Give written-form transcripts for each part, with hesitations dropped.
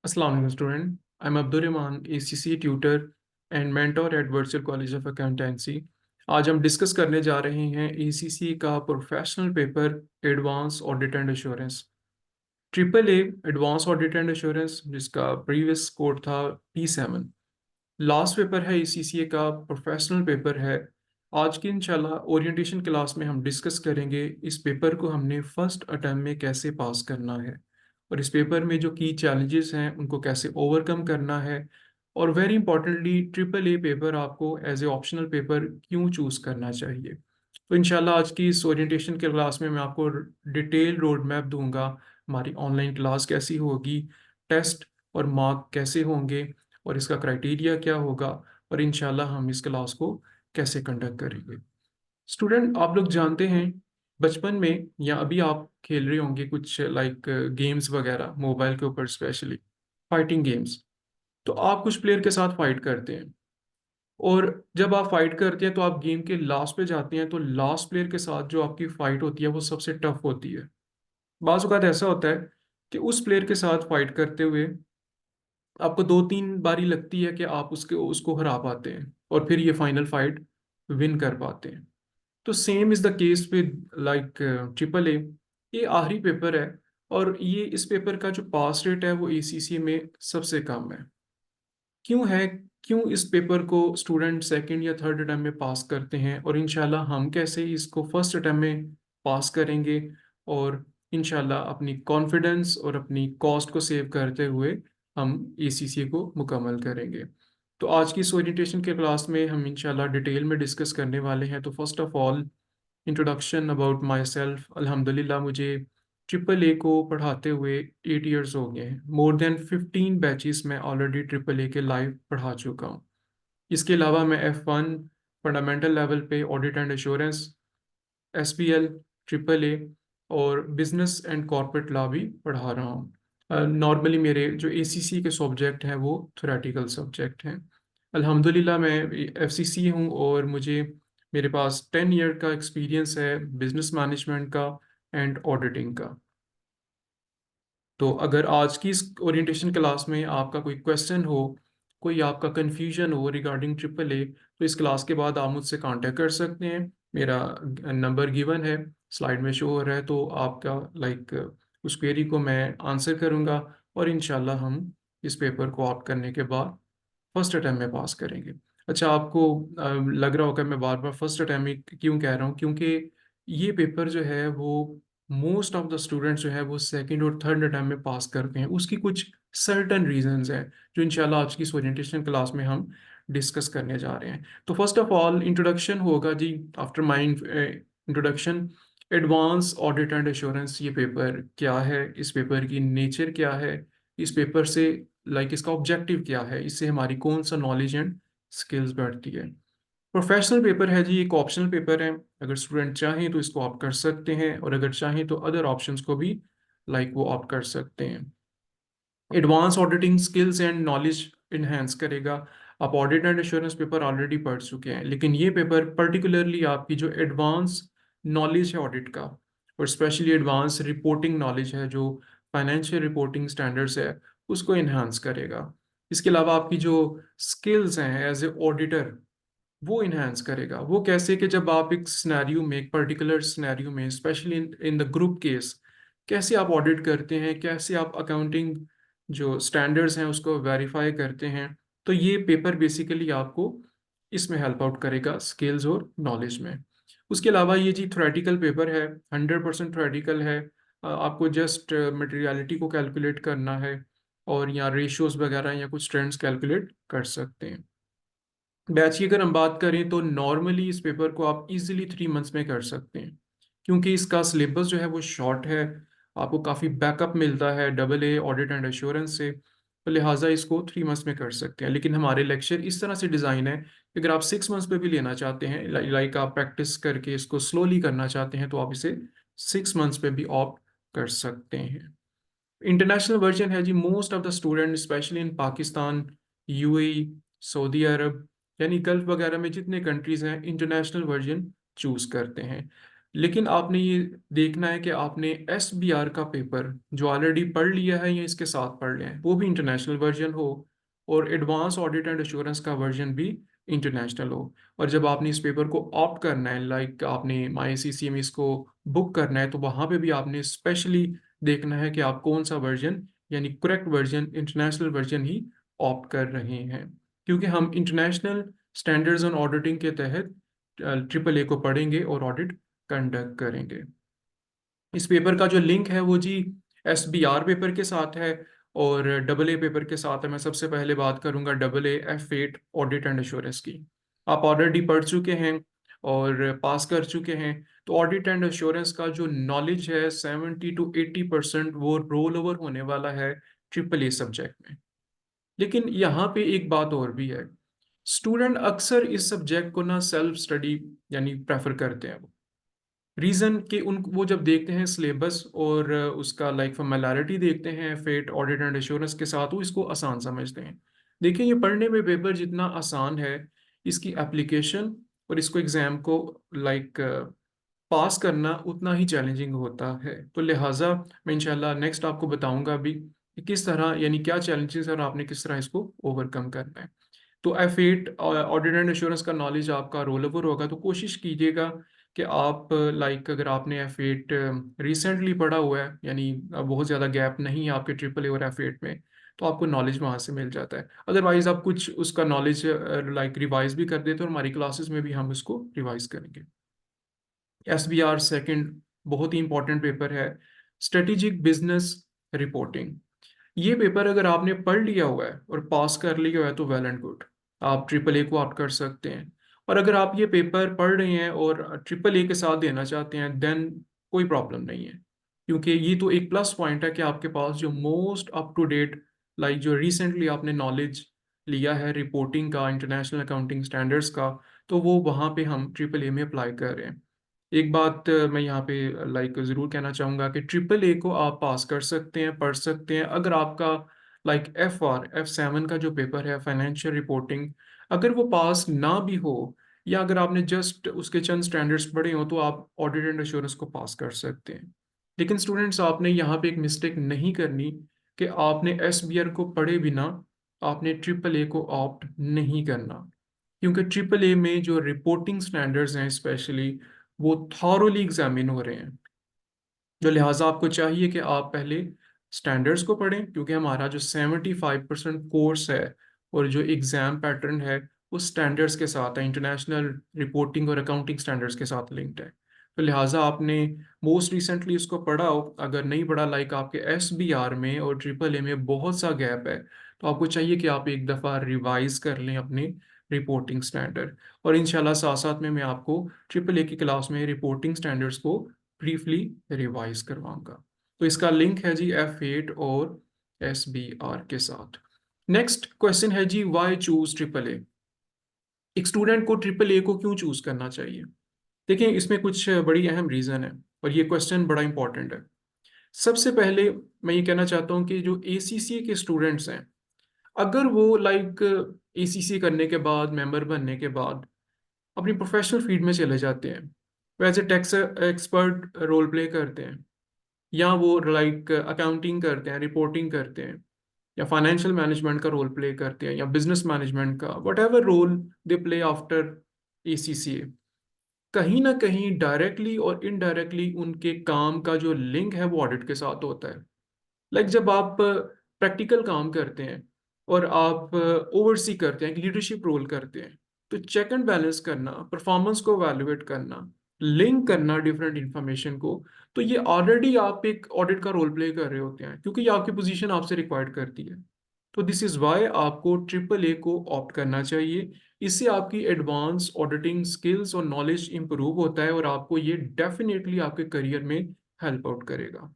Assalamu student. I'm Abdur Rahman, ACC tutor and mentor at Virtual College of Accountancy. आज हम discuss करने जा रहे हैं ACC का professional paper advance audit and assurance triple A advance audit and assurance, जिसका previous code था P7। Last paper है ACCA का प्रोफेशनल पेपर है। आज की इंशाल्लाह ओरिएंटेशन क्लास में हम डिस्कस करेंगे इस पेपर को हमने फर्स्ट अटेम्प्ट में कैसे पास करना है और इस पेपर में जो की चैलेंजेस हैं उनको कैसे ओवरकम करना है, और very importantly triple A paper आपको एज ए ऑप्शनल पेपर क्यों चूज करना चाहिए। तो इंशाल्लाह आज की इस ओरिएंटेशन के क्लास में मैं आपको डिटेल रोड मैप दूंगा। हमारी ऑनलाइन क्लास कैसी होगी, टेस्ट और मार्क कैसे होंगे, और इसका क्राइटेरिया क्या होगा, और इंशाल्लाह हम इस क्लास को कैसे कंडक्ट करेंगे। स्टूडेंट, आप लोग जानते हैं बचपन में या अभी आप खेल रहे होंगे कुछ लाइक गेम्स वगैरह मोबाइल के ऊपर, स्पेशली फाइटिंग गेम्स। तो आप कुछ प्लेयर के साथ फाइट करते हैं, और जब आप फाइट करते हैं तो आप गेम के लास्ट पे जाते हैं, तो लास्ट प्लेयर के साथ जो आपकी फाइट होती है वो सबसे टफ होती है। बाज़ औक़ात ऐसा होता है कि उस प्लेयर के साथ फाइट करते हुए आपको 2-3 बारी लगती है कि आप उसके उसको हरा पाते हैं और फिर ये फाइनल फाइट विन कर पाते हैं। तो same is the case with like triple A. ये आखिरी पेपर है, और ये इस पेपर का जो पास रेट है वो एसीसी में सबसे कम है। क्यों है? क्यों इस पेपर को स्टूडेंट सेकंड या थर्ड अटेम्प्ट में पास करते हैं, और इंशाल्लाह हम कैसे इसको फर्स्ट अटेम्प्ट में पास करेंगे, और इंशाल्लाह अपनी कॉन्फिडेंस और अपनी कॉस्ट को सेव करते हुए हम एसीसी को मुकम्मल करेंगे। तो आज की इस ओरिएंटेशन के क्लास में हम इंशाल्लाह डिटेल में डिस्कस करने वाले हैं। तो first of all, introduction about my self. अल्हम्दुलिल्लाह मुझे ट्रिपल ए को पढ़ाते हुए 8 इयर्स हो गए हैं। मोर देन 15 बैचेस में ऑलरेडी ट्रिपल ए के लाइव पढ़ा चुका हूँ। इसके अलावा मैं F1 फंडामेंटल लेवल पे audit and assurance, SPL, triple A और बिजनेस एंड कॉर्पोरेट लॉ भी पढ़ा रहा हूँ। नॉर्मली मेरे जो ACC के सब्जेक्ट हैं वो थ्योरेटिकल सब्जेक्ट हैं। अल्हम्दुलिल्लाह मैं FCC हूँ, और मुझे मेरे पास 10 ईयर का एक्सपीरियंस है बिजनेस मैनेजमेंट का एंड ऑडिटिंग का। तो अगर आज की इस ओरिएंटेशन क्लास में आपका कोई क्वेश्चन हो, कोई आपका कन्फ्यूजन हो रिगार्डिंग ट्रिपल ए, तो इस क्लास के बाद आप मुझसे कांटेक्ट कर सकते हैं। मेरा नंबर गिवन है, स्लाइड में शो हो रहा है, तो आपका लाइक उस क्वेरी को मैं आंसर करूंगा, और इंशाल्लाह हम इस पेपर को ऑप्ट करने के बाद फर्स्ट अटैम्प्ट में पास करेंगे। अच्छा, आपको लग रहा होगा मैं बार बार फर्स्ट अटैम्प्ट में क्यों कह रहा हूँ, क्योंकि ये पेपर जो है वो मोस्ट ऑफ द स्टूडेंट्स जो है वो सेकंड और थर्ड अटैम्प्ट में पास करते हैं। उसकी कुछ सर्टन रीजंस हैं जो इंशाल्लाह आज की इस ओरिएंटेशन क्लास में हम डिस्कस करने जा रहे हैं। तो फर्स्ट ऑफ ऑल इंट्रोडक्शन होगा जी। After my introduction, advance audit and assurance ये पेपर क्या है, इस पेपर की नेचर क्या है, इस पेपर से लाइक इसका ऑब्जेक्टिव क्या है, इससे हमारी कौन सा नॉलेज एंड स्किल्स बढ़ती है। प्रोफेशनल पेपर है जी, एक ऑप्शनल पेपर है। अगर स्टूडेंट चाहें तो इसको ऑप्ट कर सकते हैं, और अगर चाहें तो अदर ऑप्शंस को भी लाइक वो ऑप्ट कर सकते हैं। Advance auditing skills and knowledge enhance करेगा। आप audit and assurance paper already पढ़ चुके हैं, लेकिन ये पेपर पर्टिकुलरली आपकी जो एडवांस नॉलेज है ऑडिट का, और स्पेशली एडवांस रिपोर्टिंग नॉलेज है जो फाइनेंशियल रिपोर्टिंग स्टैंडर्ड्स है, उसको इन्हांस करेगा। इसके अलावा आपकी जो स्किल्स हैं एज ए ऑडिटर वो इन्हांस करेगा। वो कैसे कि जब आप एक सिनेरियो में, एक पर्टिकुलर सिनेरियो में, specially in the group case, कैसे आप ऑडिट करते हैं, कैसे आप अकाउंटिंग जो स्टैंडर्ड्स हैं उसको वेरीफाई करते हैं। तो ये पेपर बेसिकली आपको इसमें हेल्प आउट करेगा स्किल्स और नॉलेज में। उसके अलावा ये जी थ्योरेटिकल पेपर है, 100% थ्योरेटिकल है। आपको जस्ट मटेरियलिटी को कैलकुलेट करना है, और यहाँ रेशियोज वगैरह या कुछ ट्रेंड्स कैलकुलेट कर सकते हैं। बैच की अगर हम बात करें तो नॉर्मली इस पेपर को आप इजीली 3 मंथ्स में कर सकते हैं, क्योंकि इसका सिलेबस जो है वो शॉर्ट है। आपको काफ़ी बैकअप मिलता है double A audit and assurance से, तो लिहाजा इसको 3 मंथ्स में कर सकते हैं। लेकिन हमारे लेक्चर इस तरह से डिज़ाइन है कि अगर आप 6 मंथ्स पे भी लेना चाहते हैं, लाइक आप प्रैक्टिस करके इसको स्लोली करना चाहते हैं, तो आप इसे 6 मंथ्स पे भी ऑप्ट कर सकते हैं। इंटरनेशनल वर्जन है जी। Most of the student specially in Pakistan, UAE, Saudi Arab, यानी गल्फ वगैरह में जितने कंट्रीज हैं, इंटरनेशनल वर्जन चूज करते हैं। लेकिन आपने ये देखना है कि आपने SBR का पेपर जो ऑलरेडी पढ़ लिया है या इसके साथ पढ़ लिया है वो भी इंटरनेशनल वर्जन हो, और एडवांस ऑडिट एंड एश्योरेंस का वर्जन भी इंटरनेशनल हो। और जब आपने इस पेपर को ऑप्ट करना है, लाइक आपने MyCCA में इसको बुक करना है, तो वहाँ पे भी आपने स्पेशली देखना है कि आप कौन सा वर्जन, यानी करेक्ट वर्जन, इंटरनेशनल वर्जन ही ऑप्ट कर रहे हैं, क्योंकि हम इंटरनेशनल स्टैंडर्ड्स ऑन ऑडिटिंग के तहत AAA को पढ़ेंगे और ऑडिट कंडक्ट करेंगे। इस पेपर का जो लिंक है वो जी SBR पेपर के साथ है और AA पेपर के साथ है। मैं सबसे पहले बात करूंगा AA F8 audit and assurance की। आप ऑलरेडी पढ़ चुके हैं और पास कर चुके हैं, तो ऑडिट एंड एश्योरेंस का जो नॉलेज है 70 to 80% वो रोल ओवर होने वाला है AAA सब्जेक्ट में। लेकिन यहाँ पे एक बात और भी है, स्टूडेंट अक्सर इस सब्जेक्ट को ना सेल्फ स्टडी यानी प्रेफर करते हैं। रीज़न कि उन वो जब देखते हैं सिलेबस और उसका लाइक फॉर्मेलिटी देखते हैं फेट ऑडिट एंड एश्योरेंस के साथ, वो इसको आसान समझते हैं। देखिए, ये पढ़ने में पेपर जितना आसान है, इसकी एप्लीकेशन और इसको एग्ज़ाम को लाइक पास करना उतना ही चैलेंजिंग होता है। तो लिहाजा मैं इंशाल्लाह नेक्स्ट आपको बताऊंगा भी कि किस तरह, यानी क्या चैलेंजेस है और आपने किस तरह इसको ओवरकम करना है। तो F8 ऑडिट एंड एश्योरेंस का नॉलेज आपका रोल ओवर होगा, तो कोशिश कीजिएगा कि आप लाइक अगर आपने F8 रिसेंटली पढ़ा हुआ है, यानी बहुत ज़्यादा गैप नहीं है आपके AAA और F8 में, तो आपको नॉलेज वहाँ से मिल जाता है। अदरवाइज आप कुछ उसका नॉलेज लाइक रिवाइज भी कर देते हो, और हमारी क्लासेस में भी हम उसको रिवाइज करेंगे। SBR सेकंड बहुत ही इंपॉर्टेंट पेपर है, स्ट्रेटेजिक बिजनेस रिपोर्टिंग। ये पेपर अगर आपने पढ़ लिया हुआ है और पास कर लिया हुआ है तो वेल एंड गुड, आप AAA को ऑप्ट कर सकते हैं। और अगर आप ये पेपर पढ़ रहे हैं और AAA के साथ देना चाहते हैं, देन कोई प्रॉब्लम नहीं है, क्योंकि ये तो एक प्लस पॉइंट है कि आपके पास जो most up to date, like जो रिसेंटली आपने नॉलेज लिया है रिपोर्टिंग का, इंटरनेशनल अकाउंटिंग स्टैंडर्ड्स का, तो वो वहाँ पे हम AAA में अप्लाई कर रहे हैं। एक बात मैं यहाँ पे लाइक ज़रूर कहना चाहूँगा कि AAA को आप पास कर सकते हैं, पढ़ सकते हैं, अगर आपका लाइक F7 का जो पेपर है फाइनेंशियल रिपोर्टिंग, अगर वो पास ना भी हो, या अगर आपने जस्ट उसके चंद स्टैंडर्ड्स पढ़े हो, तो आप ऑडिट एंड एश्योरेंस को पास कर सकते हैं। लेकिन स्टूडेंट्स, आपने यहाँ पे एक मिस्टेक नहीं करनी कि आपने SBR को पढ़े बिना आपने AAA को ऑप्ट नहीं करना, क्योंकि AAA में जो रिपोर्टिंग स्टैंडर्ड्स हैं स्पेशली, वो थॉरोली एग्जामिन हो रहे हैं। जो लिहाजा आपको चाहिए कि आप पहले स्टैंडर्ड्स को पढ़ें, क्योंकि हमारा जो 75% कोर्स है और जो एग्ज़ाम पैटर्न है वो स्टैंडर्ड्स के साथ है, इंटरनेशनल रिपोर्टिंग और अकाउंटिंग स्टैंडर्ड्स के साथ लिंक्ड है। तो लिहाजा आपने मोस्ट रिसेंटली उसको पढ़ा हो, अगर नहीं पढ़ा, लाइक आपके SBR में और AAA में बहुत सा गैप है, तो आपको चाहिए कि आप एक दफ़ा रिवाइज कर लें अपने रिपोर्टिंग स्टैंडर्ड। और इंशाल्लाह साथ साथ में मैं आपको AAA की क्लास में रिपोर्टिंग स्टैंडर्ड्स को ब्रीफली रिवाइज करवाऊंगा। तो इसका लिंक है जी F8 और SBR के साथ। नेक्स्ट क्वेश्चन है जी, वाई चूज AAA? एक स्टूडेंट को AAA को क्यों चूज करना चाहिए? देखिए, इसमें कुछ बड़ी अहम रीजन है और ये क्वेश्चन बड़ा इंपॉर्टेंट है। सबसे पहले मैं ये कहना चाहता हूँ कि जो ACCA के स्टूडेंट्स हैं, अगर वो लाइक ACCA करने के बाद, मेंबर बनने के बाद अपनी प्रोफेशनल फील्ड में चले जाते हैं, वो as a tax expert role play करते हैं, या वो लाइक अकाउंटिंग करते हैं, रिपोर्टिंग करते हैं, या फाइनेंशियल मैनेजमेंट का रोल प्ले करते हैं, या बिजनेस मैनेजमेंट का, whatever role they play after ACCA, कहीं ना कहीं डायरेक्टली और इनडायरेक्टली उनके काम का जो लिंक है वो ऑडिट के साथ होता है। लाइक जब आप प्रैक्टिकल काम करते हैं और आप ओवरसी करते हैं, लीडरशिप रोल करते हैं, तो चेक एंड बैलेंस करना, परफॉर्मेंस को वैल्यूएट करना, लिंक करना डिफरेंट इंफॉर्मेशन को, तो ये ऑलरेडी आप एक ऑडिट का रोल प्ले कर रहे होते हैं, क्योंकि ये आपकी पोजीशन आपसे रिक्वायर्ड करती है। तो दिस इज वाई आपको AAA को ऑप्ट करना चाहिए। इससे आपकी एडवांस ऑडिटिंग स्किल्स और नॉलेज इंप्रूव होता है और आपको ये डेफिनेटली आपके करियर में हेल्प आउट करेगा।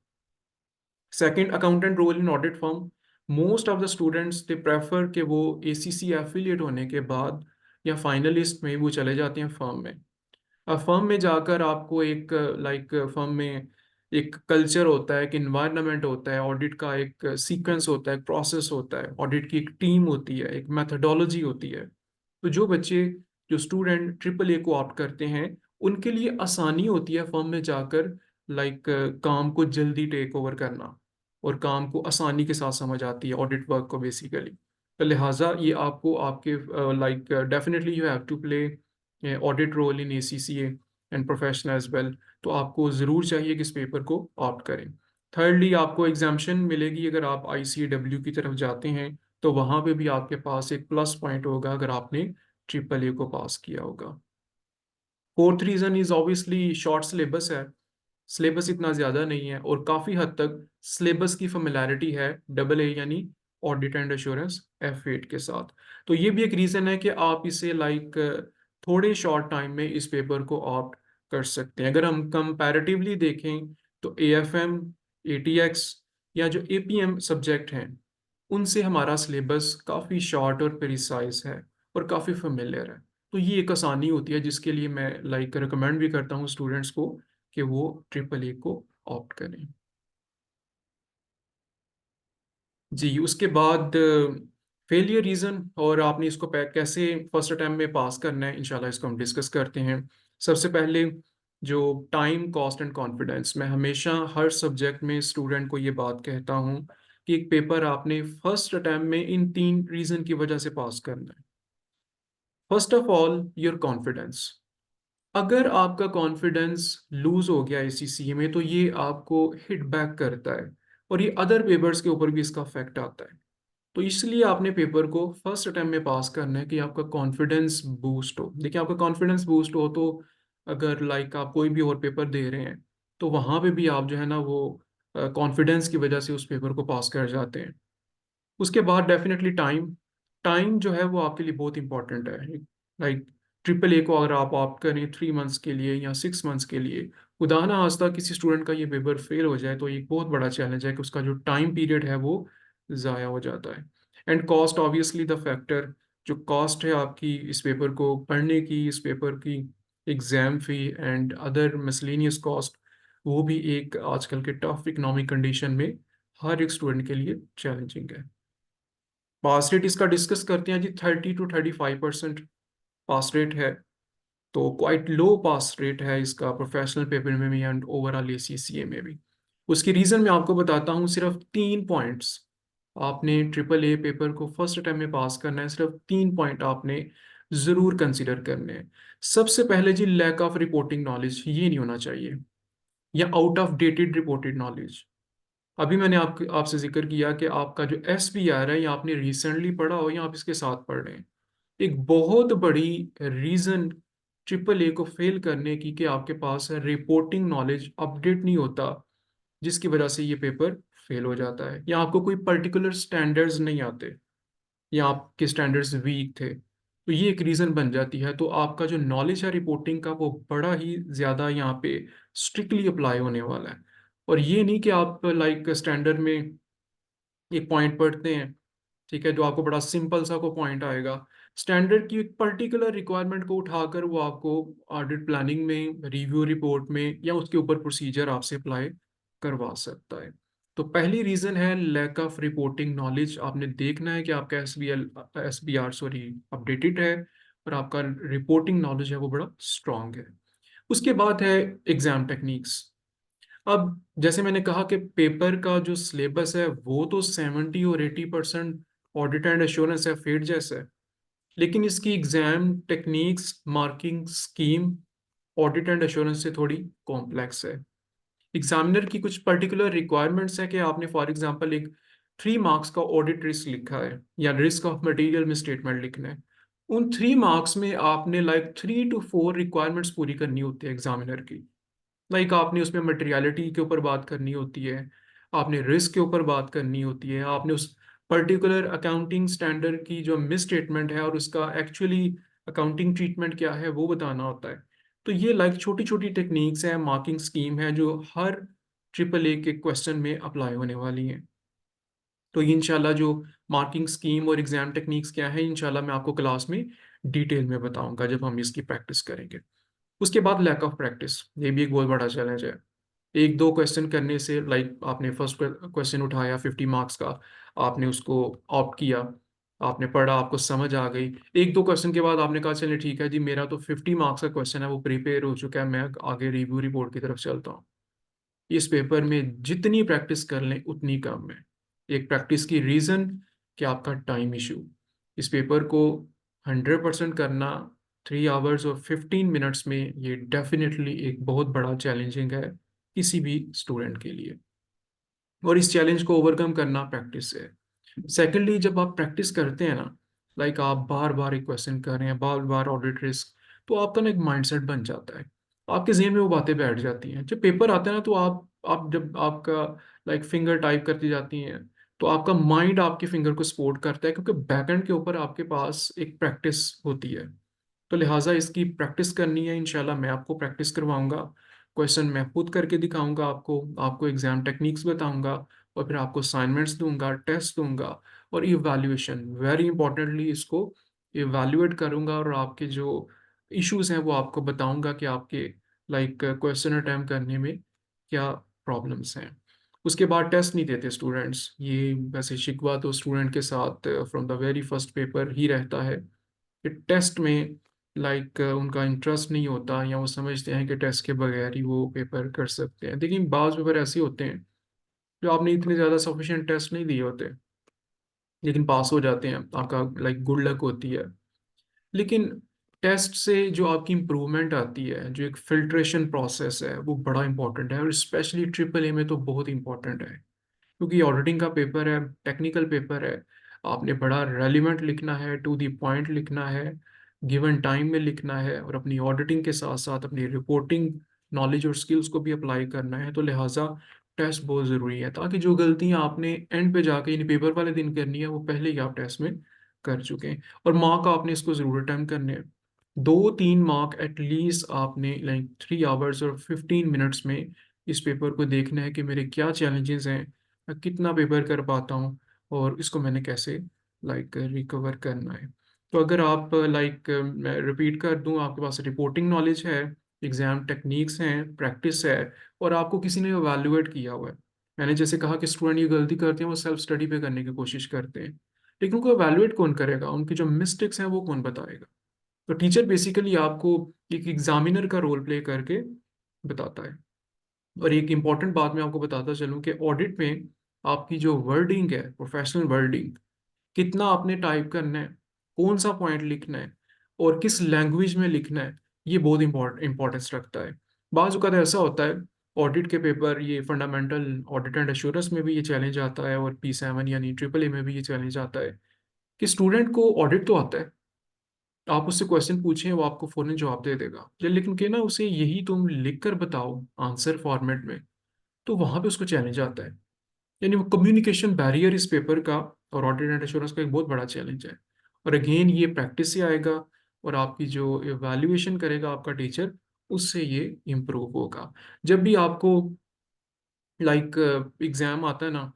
Second, accountant role in audit firm. Most of the students they prefer कि वो ACCA एफिलिएट होने के बाद या फाइनलिस्ट में वो चले जाते हैं फर्म में। अब फर्म में जाकर आपको एक लाइक फर्म में एक कल्चर होता है, एक इन्वायरमेंट होता है, ऑडिट का एक सीक्वेंस होता है, एक प्रोसेस होता है, ऑडिट की एक टीम होती है, एक मेथडोलॉजी होती है। तो जो बच्चे, जो स्टूडेंट AAA को ऑप्ट करते हैं, उनके लिए आसानी होती है फर्म में जाकर लाइक काम को जल्दी टेक ओवर करना, और काम को आसानी के साथ समझ आती है ऑडिट वर्क को बेसिकली। तो लिहाजा ये आपको आपके like definitely you have to play audit role in ACCA and professional as well. तो आपको ज़रूर चाहिए कि इस पेपर को ऑप्ट करें। थर्डली, आपको एग्जामेशन मिलेगी अगर आप ICAW की तरफ जाते हैं, तो वहाँ पे भी आपके पास एक प्लस पॉइंट होगा अगर आपने AAA को पास किया होगा। Fourth reason is obviously short syllabus है। सिलेबस इतना ज़्यादा नहीं है और काफ़ी हद तक सिलेबस की फेमिलैरिटी है AA यानी ऑडिट एंड एश्योरेंस F8 के साथ। तो ये भी एक रीज़न है कि आप इसे लाइक थोड़े शॉर्ट टाइम में इस पेपर को ऑप्ट कर सकते हैं। अगर हम कंपैरेटिवली देखें तो AFM, ATX या जो APM सब्जेक्ट हैं, उनसे हमारा सिलेबस काफ़ी शॉर्ट और प्रिसाइज है और काफ़ी फेमिलियर है। तो ये एक आसानी होती है जिसके लिए मैं लाइक रिकमेंड भी करता हूँ स्टूडेंट्स को कि वो AAA को ऑप्ट करें। जी, उसके बाद फेलियर रीज़न और आपने इसको कैसे फर्स्ट अटैम्प्ट में पास करना है, इंशाल्लाह इसको हम डिस्कस करते हैं। सबसे पहले जो टाइम, कॉस्ट एंड कॉन्फिडेंस, मैं हमेशा हर सब्जेक्ट में स्टूडेंट को ये बात कहता हूँ कि एक पेपर आपने फर्स्ट अटैम्प्ट में इन 3 रीज़न की वजह से पास करना है। First of all, your confidence. अगर आपका कॉन्फिडेंस लूज हो गया ACCA में, तो ये आपको हिट बैक करता है और ये अदर पेपर्स के ऊपर भी इसका इफेक्ट आता है। तो इसलिए आपने पेपर को फर्स्ट अटेम्प्ट में पास करना है कि आपका कॉन्फिडेंस बूस्ट हो। देखिए, आपका कॉन्फिडेंस बूस्ट हो तो अगर लाइक आप कोई भी और पेपर दे रहे हैं, तो वहाँ पे भी आप जो है ना वो कॉन्फिडेंस की वजह से उस पेपर को पास कर जाते हैं। उसके बाद डेफिनेटली टाइम। टाइम जो है वो आपके लिए बहुत इंपॉर्टेंट है। लाइक AAA को अगर आप ऑप्ट करें 3 मंथ्स के लिए या 6 मंथ्स के लिए, खुदा ना खास्ता किसी स्टूडेंट का ये पेपर फेल हो जाए, तो एक बहुत बड़ा चैलेंज है कि उसका जो टाइम पीरियड है वो ज़ाया हो जाता है। And cost, obviously the factor. जो कॉस्ट है आपकी इस पेपर को पढ़ने की, इस पेपर की exam fee and other miscellaneous cost, वो भी एक आजकल के टफ इकोनॉमिक कंडीशन में हर एक स्टूडेंट के लिए चैलेंजिंग है। पास रेट इसका डिस्कस करते हैं जी। 30 to 35% पास रेट है, तो क्वाइट लो पास रेट है इसका प्रोफेशनल पेपर में भी एंड ओवरऑल ACCA में भी। उसकी रीज़न मैं आपको बताता हूँ। सिर्फ 3 पॉइंट्स आपने AAA पेपर को फर्स्ट अटेम्प्ट में पास करना है, सिर्फ 3 पॉइंट आपने ज़रूर कंसिडर करने हैं। सबसे पहले जी, लैक ऑफ रिपोर्टिंग नॉलेज, ये नहीं होना चाहिए, या out of dated reported knowledge. अभी मैंने आपसे जिक्र किया कि आपका जो SBR है, या आपने रिसेंटली पढ़ा हो या आप इसके साथ पढ़ रहे हैं। एक बहुत बड़ी रीज़न AAA को फेल करने की कि आपके पास रिपोर्टिंग नॉलेज अपडेट नहीं होता, जिसकी वजह से ये पेपर फेल हो जाता है, या आपको कोई पर्टिकुलर स्टैंडर्ड्स नहीं आते, या आपके स्टैंडर्ड्स वीक थे, तो ये एक रीज़न बन जाती है। तो आपका जो नॉलेज है रिपोर्टिंग का, वो बड़ा ही ज़्यादा यहाँ पे स्ट्रिक्टली अप्लाई होने वाला है। और ये नहीं कि आप लाइक स्टैंडर्ड में एक पॉइंट पढ़ते हैं, ठीक है, जो आपको बड़ा सिंपल सा को पॉइंट आएगा। स्टैंडर्ड की एक पर्टिकुलर रिक्वायरमेंट को उठाकर वो आपको ऑडिट प्लानिंग में, रिव्यू रिपोर्ट में, या उसके ऊपर प्रोसीजर आपसे अप्लाई करवा सकता है। तो पहली रीज़न है लैक ऑफ रिपोर्टिंग नॉलेज। आपने देखना है कि आपका SBR सॉरी अपडेटेड है और आपका रिपोर्टिंग नॉलेज है वो बड़ा स्ट्रांग है। उसके बाद है एग्जाम टेक्निक्स। अब जैसे मैंने कहा कि पेपर का जो सिलेबस है वो तो 70 और 80% ऑडिट एंड एश्योरेंस है, फेड जैसा है, लेकिन इसकी exam techniques, marking scheme audit and assurance से थोड़ी कॉम्प्लेक्स है। एग्जामिनर की कुछ पर्टिकुलर रिक्वायरमेंट्स है कि आपने फॉर एग्जांपल एक 3 मार्क्स का ऑडिट रिस्क लिखा है या रिस्क ऑफ मटेरियल में स्टेटमेंट लिखना है। उन 3 मार्क्स में आपने लाइक 3 to 4 रिक्वायरमेंट्स पूरी करनी होती है एग्जामिनर की। लाइक आपने उसमें मटेरियलिटी के ऊपर बात करनी होती है, आपने रिस्क के ऊपर बात करनी होती है, आपने उस पर्टिकुलर अकाउंटिंग स्टैंडर्ड की जो मिस स्टेटमेंट है और उसका एक्चुअली अकाउंटिंग ट्रीटमेंट क्या है वो बताना होता है। तो ये लाइक छोटी छोटी टेक्निक्स है, मार्किंग स्कीम है, जो हर AAA के क्वेश्चन में अप्लाई होने वाली हैं। तो ये इंशाल्लाह जो मार्किंग स्कीम और एग्जाम टेक्निक्स क्या है, इंशाल्लाह मैं आपको क्लास में डिटेल में बताऊंगा जब हम इसकी प्रैक्टिस करेंगे। उसके बाद लैक ऑफ प्रैक्टिस, ये भी एक बहुत बड़ा चैलेंज है। एक दो क्वेश्चन करने से, लाइक आपने फर्स्ट क्वेश्चन उठाया 50 मार्क्स का, आपने उसको ऑप्ट किया, आपने पढ़ा, आपको समझ आ गई, एक दो क्वेश्चन के बाद आपने कहा चलिए ठीक है जी, मेरा तो 50 मार्क्स का क्वेश्चन है वो प्रिपेयर हो चुका है, मैं आगे रिव्यू रिपोर्ट की तरफ चलता हूँ। इस पेपर में जितनी प्रैक्टिस कर लें उतनी कम है। एक प्रैक्टिस की रीज़न कि आपका टाइम इशू। इस पेपर को 100% करना 3 आवर्स और 15 मिनट्स में, ये डेफिनेटली एक बहुत बड़ा चैलेंजिंग है किसी भी स्टूडेंट के लिए। और इस चैलेंज को ओवरकम करना प्रैक्टिस से है। सेकेंडली, जब आप प्रैक्टिस करते हैं ना, लाइक आप बार बार एक क्वेश्चन कर रहे हैं, बार बार ऑडिट रिस्क, तो आपका ना एक माइंडसेट बन जाता है, आपके जहन में वो बातें बैठ जाती हैं। जब पेपर आता है ना, तो आप जब आपका लाइक फिंगर टाइप करती जाती हैं, तो आपका माइंड आपके फिंगर को सपोर्ट करता है, क्योंकि बैकएंड के ऊपर आपके पास एक प्रैक्टिस होती है। तो लिहाजा इसकी प्रैक्टिस करनी है। इंशाल्लाह मैं आपको प्रैक्टिस करवाऊंगा, क्वेश्चन मैं खुद करके दिखाऊंगा आपको, आपको एग्जाम टेक्निक्स बताऊंगा, और फिर आपको असाइनमेंट्स दूंगा, टेस्ट दूंगा, और इवैल्यूएशन, वेरी इंपॉर्टेंटली इसको इवैल्यूएट करूंगा, और आपके जो इश्यूज हैं वो आपको बताऊंगा कि आपके लाइक क्वेश्चन अटैम्प्ट करने में क्या प्रॉब्लम्स हैं। उसके बाद टेस्ट नहीं देते स्टूडेंट्स, ये वैसे शिकवा तो स्टूडेंट के साथ from the very first paper ही रहता है कि टेस्ट में लाइक उनका इंटरेस्ट नहीं होता, या वो समझते हैं कि टेस्ट के बगैर ही वो पेपर कर सकते हैं। लेकिन बाज़ पेपर ऐसे होते हैं जो आपने इतने ज़्यादा सफिशिएंट टेस्ट नहीं दिए होते, लेकिन पास हो जाते हैं, आपका लाइक गुड लक होती है। लेकिन टेस्ट से जो आपकी इम्प्रूवमेंट आती है, जो एक फिल्ट्रेशन प्रोसेस है, वो बड़ा इंपॉर्टेंट है, और स्पेशली ट्रिपल ए में तो बहुत इंपॉर्टेंट है, क्योंकि ऑडिटिंग का पेपर है, टेक्निकल पेपर है। आपने बड़ा रेलिवेंट लिखना है, टू दी पॉइंट लिखना है, गिवन टाइम में लिखना है, और अपनी ऑडिटिंग के साथ साथ अपनी रिपोर्टिंग नॉलेज और स्किल्स को भी अप्लाई करना है। तो लिहाजा टेस्ट बहुत ज़रूरी है, ताकि जो गलतियां आपने एंड पे जाके यानी पेपर वाले दिन करनी है, वो पहले ही आप टेस्ट में कर चुके हैं। और मार्क आपने इसको ज़रूर अटेम्प्ट करने हैं, 2-3 मार्क एटलीस्ट आपने लाइक 3 आवर्स और 15 मिनट्स में इस पेपर को देखना है कि मेरे क्या चैलेंजेस हैं, मैं कितना पेपर कर पाता हूँ, और इसको मैंने कैसे लाइक रिकवर करना है। तो अगर आप लाइक मैं रिपीट कर दूं, आपके पास रिपोर्टिंग नॉलेज है, एग्जाम टेक्निक्स हैं, प्रैक्टिस है, और आपको किसी ने इवैल्यूएट किया हुआ है। मैंने जैसे कहा कि स्टूडेंट ये गलती करते हैं, वो सेल्फ स्टडी पे करने की कोशिश करते हैं, लेकिन उनको इवैल्यूएट कौन करेगा, उनकी जो मिस्टेक्स हैं वो कौन बताएगा? तो टीचर बेसिकली आपको एक एग्जामिनर का रोल प्ले करके बताता है। और एक इम्पॉर्टेंट बात मैं आपको बताता चलूँ कि ऑडिट में आपकी जो वर्डिंग है, प्रोफेशनल वर्डिंग, कितना आपने टाइप करना है, कौन सा पॉइंट लिखना है, और किस लैंग्वेज में लिखना है, ये बहुत इंपॉर्टेंस रखता है। बाज़ औक़ात ऐसा होता है ऑडिट के पेपर, ये फंडामेंटल ऑडिट एंड एश्योरेंस में भी ये चैलेंज आता है, और P7 यानी ट्रिपल ए में भी ये चैलेंज आता है कि स्टूडेंट को ऑडिट तो आता है, आप उससे क्वेश्चन पूछें वो आपको फौरन जवाब दे देगा, लेकिन कि ना उसे यही तुम लिख कर बताओ आंसर फॉर्मेट में, तो वहां पे उसको चैलेंज आता है। यानी वो कम्युनिकेशन बैरियर इस पेपर का और ऑडिट एंड एश्योरेंस का एक बहुत बड़ा चैलेंज है। और अगेन ये प्रैक्टिस से आएगा, और आपकी जो इवैल्यूएशन करेगा आपका टीचर, उससे ये इम्प्रूव होगा। जब भी आपको लाइक एग्जाम आता है ना,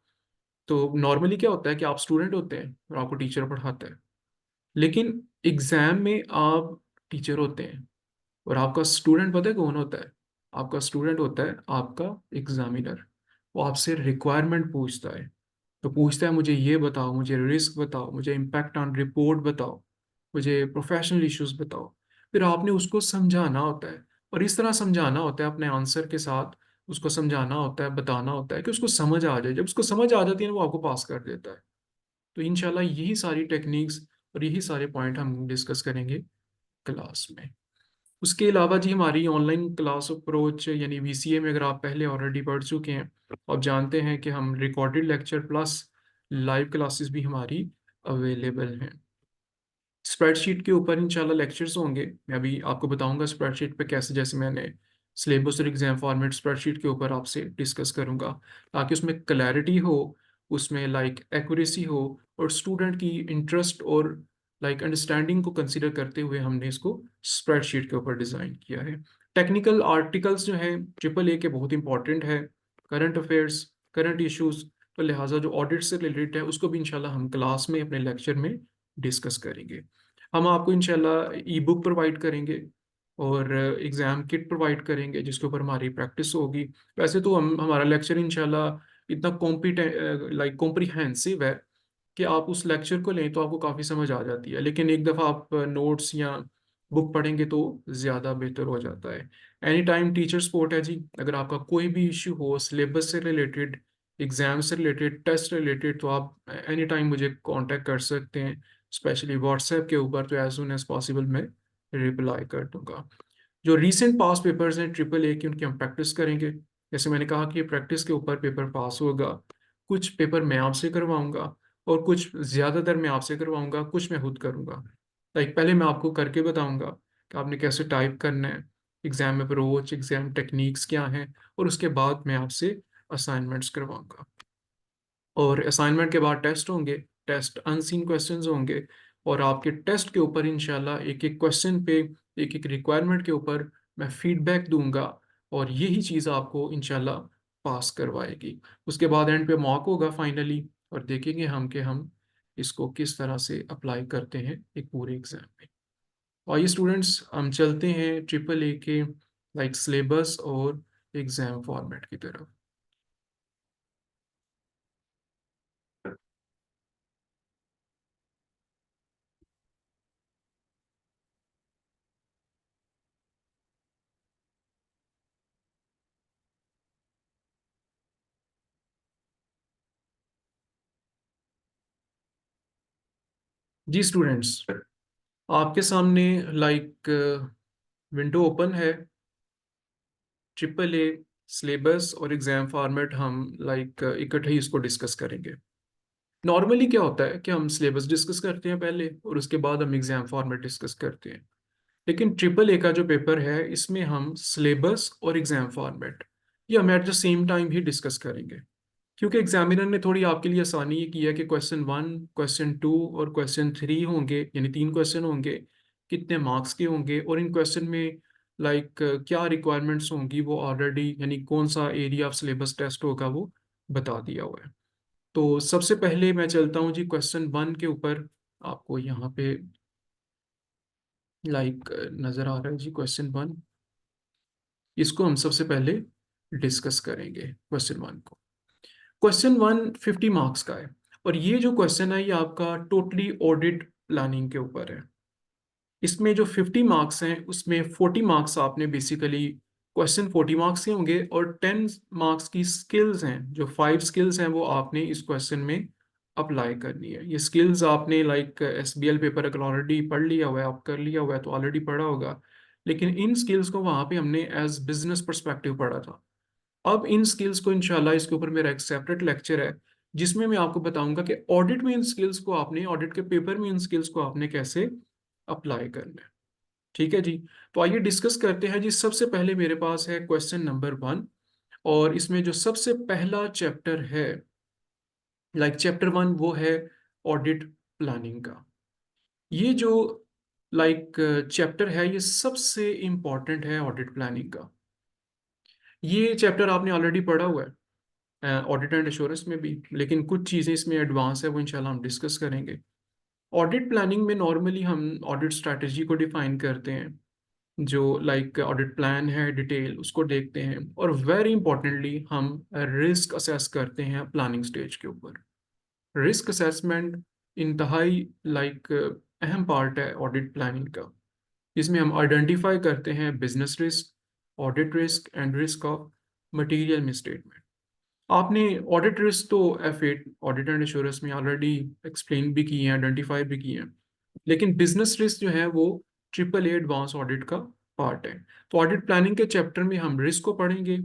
तो नॉर्मली क्या होता है कि आप स्टूडेंट होते हैं और आपको टीचर पढ़ाता है, लेकिन एग्जाम में आप टीचर होते हैं, और आपका स्टूडेंट पता है कौन होता है? आपका स्टूडेंट होता है आपका एग्जामिनर। वो आपसे रिक्वायरमेंट पूछता है, तो पूछता है मुझे ये बताओ, मुझे रिस्क बताओ, मुझे इम्पैक्ट ऑन रिपोर्ट बताओ, मुझे प्रोफेशनल इश्यूज बताओ। फिर आपने उसको समझाना होता है, और इस तरह समझाना होता है अपने आंसर के साथ, उसको समझाना होता है, बताना होता है कि उसको समझ आ जाए। जब उसको समझ आ जाती है ना, वो आपको पास कर देता है। तो इंशाल्लाह यही सारी टेक्निक्स और यही सारे पॉइंट हम डिस्कस करेंगे क्लास में। उसके अलावा जी, हमारी ऑनलाइन क्लास अप्रोच यानी VCA में अगर आप पहले ऑलरेडी पढ़ चुके हैं, आप जानते हैं कि हम recorded lecture plus live classes भी हमारी अवेलेबल हैं। स्प्रेडशीट के ऊपर इंशाल्लाह लेक्चर्स होंगे, मैं अभी आपको बताऊंगा स्प्रेडशीट पे कैसे, जैसे मैंने सिलेबस और एग्जाम फॉर्मेट स्प्रेडशीट के ऊपर आपसे डिस्कस करूंगा, ताकि उसमें क्लैरिटी हो, उसमें लाइक एक्यूरेसी हो, और स्टूडेंट की इंटरेस्ट और लाइक अंडरस्टैंडिंग को कंसिडर करते हुए हमने इसको स्प्रेडशीट के ऊपर डिज़ाइन किया है। टेक्निकल आर्टिकल्स जो हैं ट्रिपल ए के बहुत इंपॉर्टेंट है, करंट अफेयर्स, करंट इश्यूज, तो लिहाजा जो ऑडिट से रिलेटेड है उसको भी इंशाल्लाह हम क्लास में अपने लेक्चर में डिस्कस करेंगे। हम आपको इंशाल्लाह ई बुक प्रोवाइड करेंगे, और एग्ज़ाम किट प्रोवाइड करेंगे जिसके ऊपर हमारी प्रैक्टिस होगी। वैसे तो हम हमारा लेक्चर इंशाल्लाह इतना कॉम्पिटेंट लाइक कॉम्प्रिहेंसिव है कि आप उस लेक्चर को लें तो आपको काफ़ी समझ आ जाती है, लेकिन एक दफ़ा आप नोट्स या बुक पढ़ेंगे तो ज़्यादा बेहतर हो जाता है। एनी टाइम टीचर सपोर्ट है जी। अगर आपका कोई भी इश्यू हो सिलेबस से रिलेटेड, एग्ज़ाम से रिलेटेड, टेस्ट से रिलेटेड, तो आप एनी टाइम मुझे कांटेक्ट कर सकते हैं, स्पेशली व्हाट्सएप के ऊपर। तो एज सुन एज पॉसिबल मैं रिप्लाई कर दूंगा। जो रीसेंट पास पेपर्स हैं ट्रिपल ए की, उनकी हम प्रैक्टिस करेंगे। जैसे मैंने कहा कि प्रैक्टिस के ऊपर पेपर पास होगा। कुछ पेपर मैं आपसे करवाऊंगा और कुछ ज़्यादातर मैं आपसे करवाऊंगा, कुछ मैं खुद करूंगा। लाइक पहले मैं आपको करके बताऊंगा कि आपने कैसे टाइप करना है, एग्ज़ाम अप्रोच, एग्ज़ाम टेक्निक्स क्या हैं, और उसके बाद मैं आपसे असाइनमेंट्स करवाऊंगा। और असाइनमेंट के बाद टेस्ट होंगे, टेस्ट अनसीन क्वेश्चंस होंगे, और आपके टेस्ट के ऊपर इंशाल्लाह एक एक क्वेश्चन पे, एक एक रिक्वायरमेंट के ऊपर मैं फीडबैक दूंगा, और यही चीज़ आपको इंशाल्लाह पास करवाएगी। उसके बाद एंड पे मॉक होगा फाइनली, और देखेंगे हम कि हम इसको किस तरह से अप्लाई करते हैं एक पूरे एग्जाम में। तो आइए स्टूडेंट्स, हम चलते हैं ट्रिपल ए के लाइक सिलेबस और एग्जाम फॉर्मेट की तरफ। जी स्टूडेंट्स, आपके सामने लाइक विंडो ओपन है। ट्रिपल ए सिलेबस और एग्जाम फॉर्मेट हम लाइक इकट्ठे ही इसको डिस्कस करेंगे। नॉर्मली क्या होता है कि हम सिलेबस डिस्कस करते हैं पहले, और उसके बाद हम एग्जाम फॉर्मेट डिस्कस करते हैं। लेकिन ट्रिपल ए का जो पेपर है, इसमें हम सिलेबस और एग्जाम फॉर्मेट ये हम at the same time he discuss करेंगे। क्योंकि एग्जामिनर ने थोड़ी आपके लिए आसानी ये की है कि क्वेश्चन वन, क्वेश्चन टू और क्वेश्चन थ्री होंगे, यानी तीन क्वेश्चन होंगे, कितने मार्क्स के होंगे, और इन क्वेश्चन में लाइक क्या रिक्वायरमेंट्स होंगी वो ऑलरेडी, यानी कौन सा एरिया ऑफ सिलेबस टेस्ट होगा वो बता दिया हुआ है। तो सबसे पहले मैं चलता हूँ जी क्वेश्चन वन के ऊपर। आपको यहाँ पे लाइक नज़र आ रहा है जी क्वेश्चन वन। इसको हम सबसे पहले डिस्कस करेंगे क्वेश्चन वन को। क्वेश्चन वन 50 मार्क्स का है, और ये जो क्वेश्चन है ये आपका टोटली ऑडिट प्लानिंग के ऊपर है। इसमें जो 50 मार्क्स हैं उसमें 40 मार्क्स आपने बेसिकली, क्वेश्चन 40 मार्क्स के होंगे, और 10 मार्क्स की स्किल्स हैं, जो 5 स्किल्स हैं वो आपने इस क्वेश्चन में अप्लाई करनी है। ये स्किल्स आपने लाइक SBL पेपर अगर ऑलरेडी पढ़ लिया हुआ है, आप कर लिया हुआ है तो ऑलरेडी पढ़ा होगा, लेकिन इन स्किल्स को वहाँ पे हमने एज बिजनेस परस्पेक्टिव पढ़ा था। अब इन स्किल्स को इंशाल्लाह, इसके ऊपर मेरा एक सेपरेट लेक्चर है जिसमें मैं आपको बताऊंगा कि ऑडिट में इन स्किल्स को आपने, ऑडिट के पेपर में इन स्किल्स को आपने कैसे अप्लाई करना है। ठीक है जी। तो आइए डिस्कस करते हैं जी। सबसे पहले मेरे पास है क्वेश्चन नंबर वन, और इसमें जो सबसे पहला चैप्टर है, लाइक चैप्टर वन, वो है ऑडिट प्लानिंग का। ये जो लाइक चैप्टर है, ये सबसे इंपॉर्टेंट है ऑडिट प्लानिंग का। ये चैप्टर आपने ऑलरेडी पढ़ा हुआ है ऑडिट एंड एश्योरेंस में भी, लेकिन कुछ चीज़ें इसमें एडवांस है, वो इंशाल्लाह हम डिस्कस करेंगे। ऑडिट प्लानिंग में नॉर्मली हम ऑडिट स्ट्रैटेजी को डिफाइन करते हैं, जो लाइक ऑडिट प्लान है डिटेल उसको देखते हैं, और वेरी इंपॉर्टेंटली हम रिस्क असेस करते हैं प्लानिंग स्टेज के ऊपर। रिस्क असेसमेंट इंतहाई लाइक अहम पार्ट है ऑडिट प्लानिंग का। इसमें हम आइडेंटिफाई करते हैं business risk, audit risk and risk of material misstatement. आपने ऑडिट रिस्क तो F8 ऑडिट एंड एश्योरेंस में ऑलरेडी एक्सप्लेन भी की है, आइडेंटिफाई भी की है, लेकिन बिजनेस रिस्क जो है वो ट्रिपल ए एडवांस ऑडिट का पार्ट है। तो ऑडिट प्लानिंग के चैप्टर में हम रिस्क को पढ़ेंगे,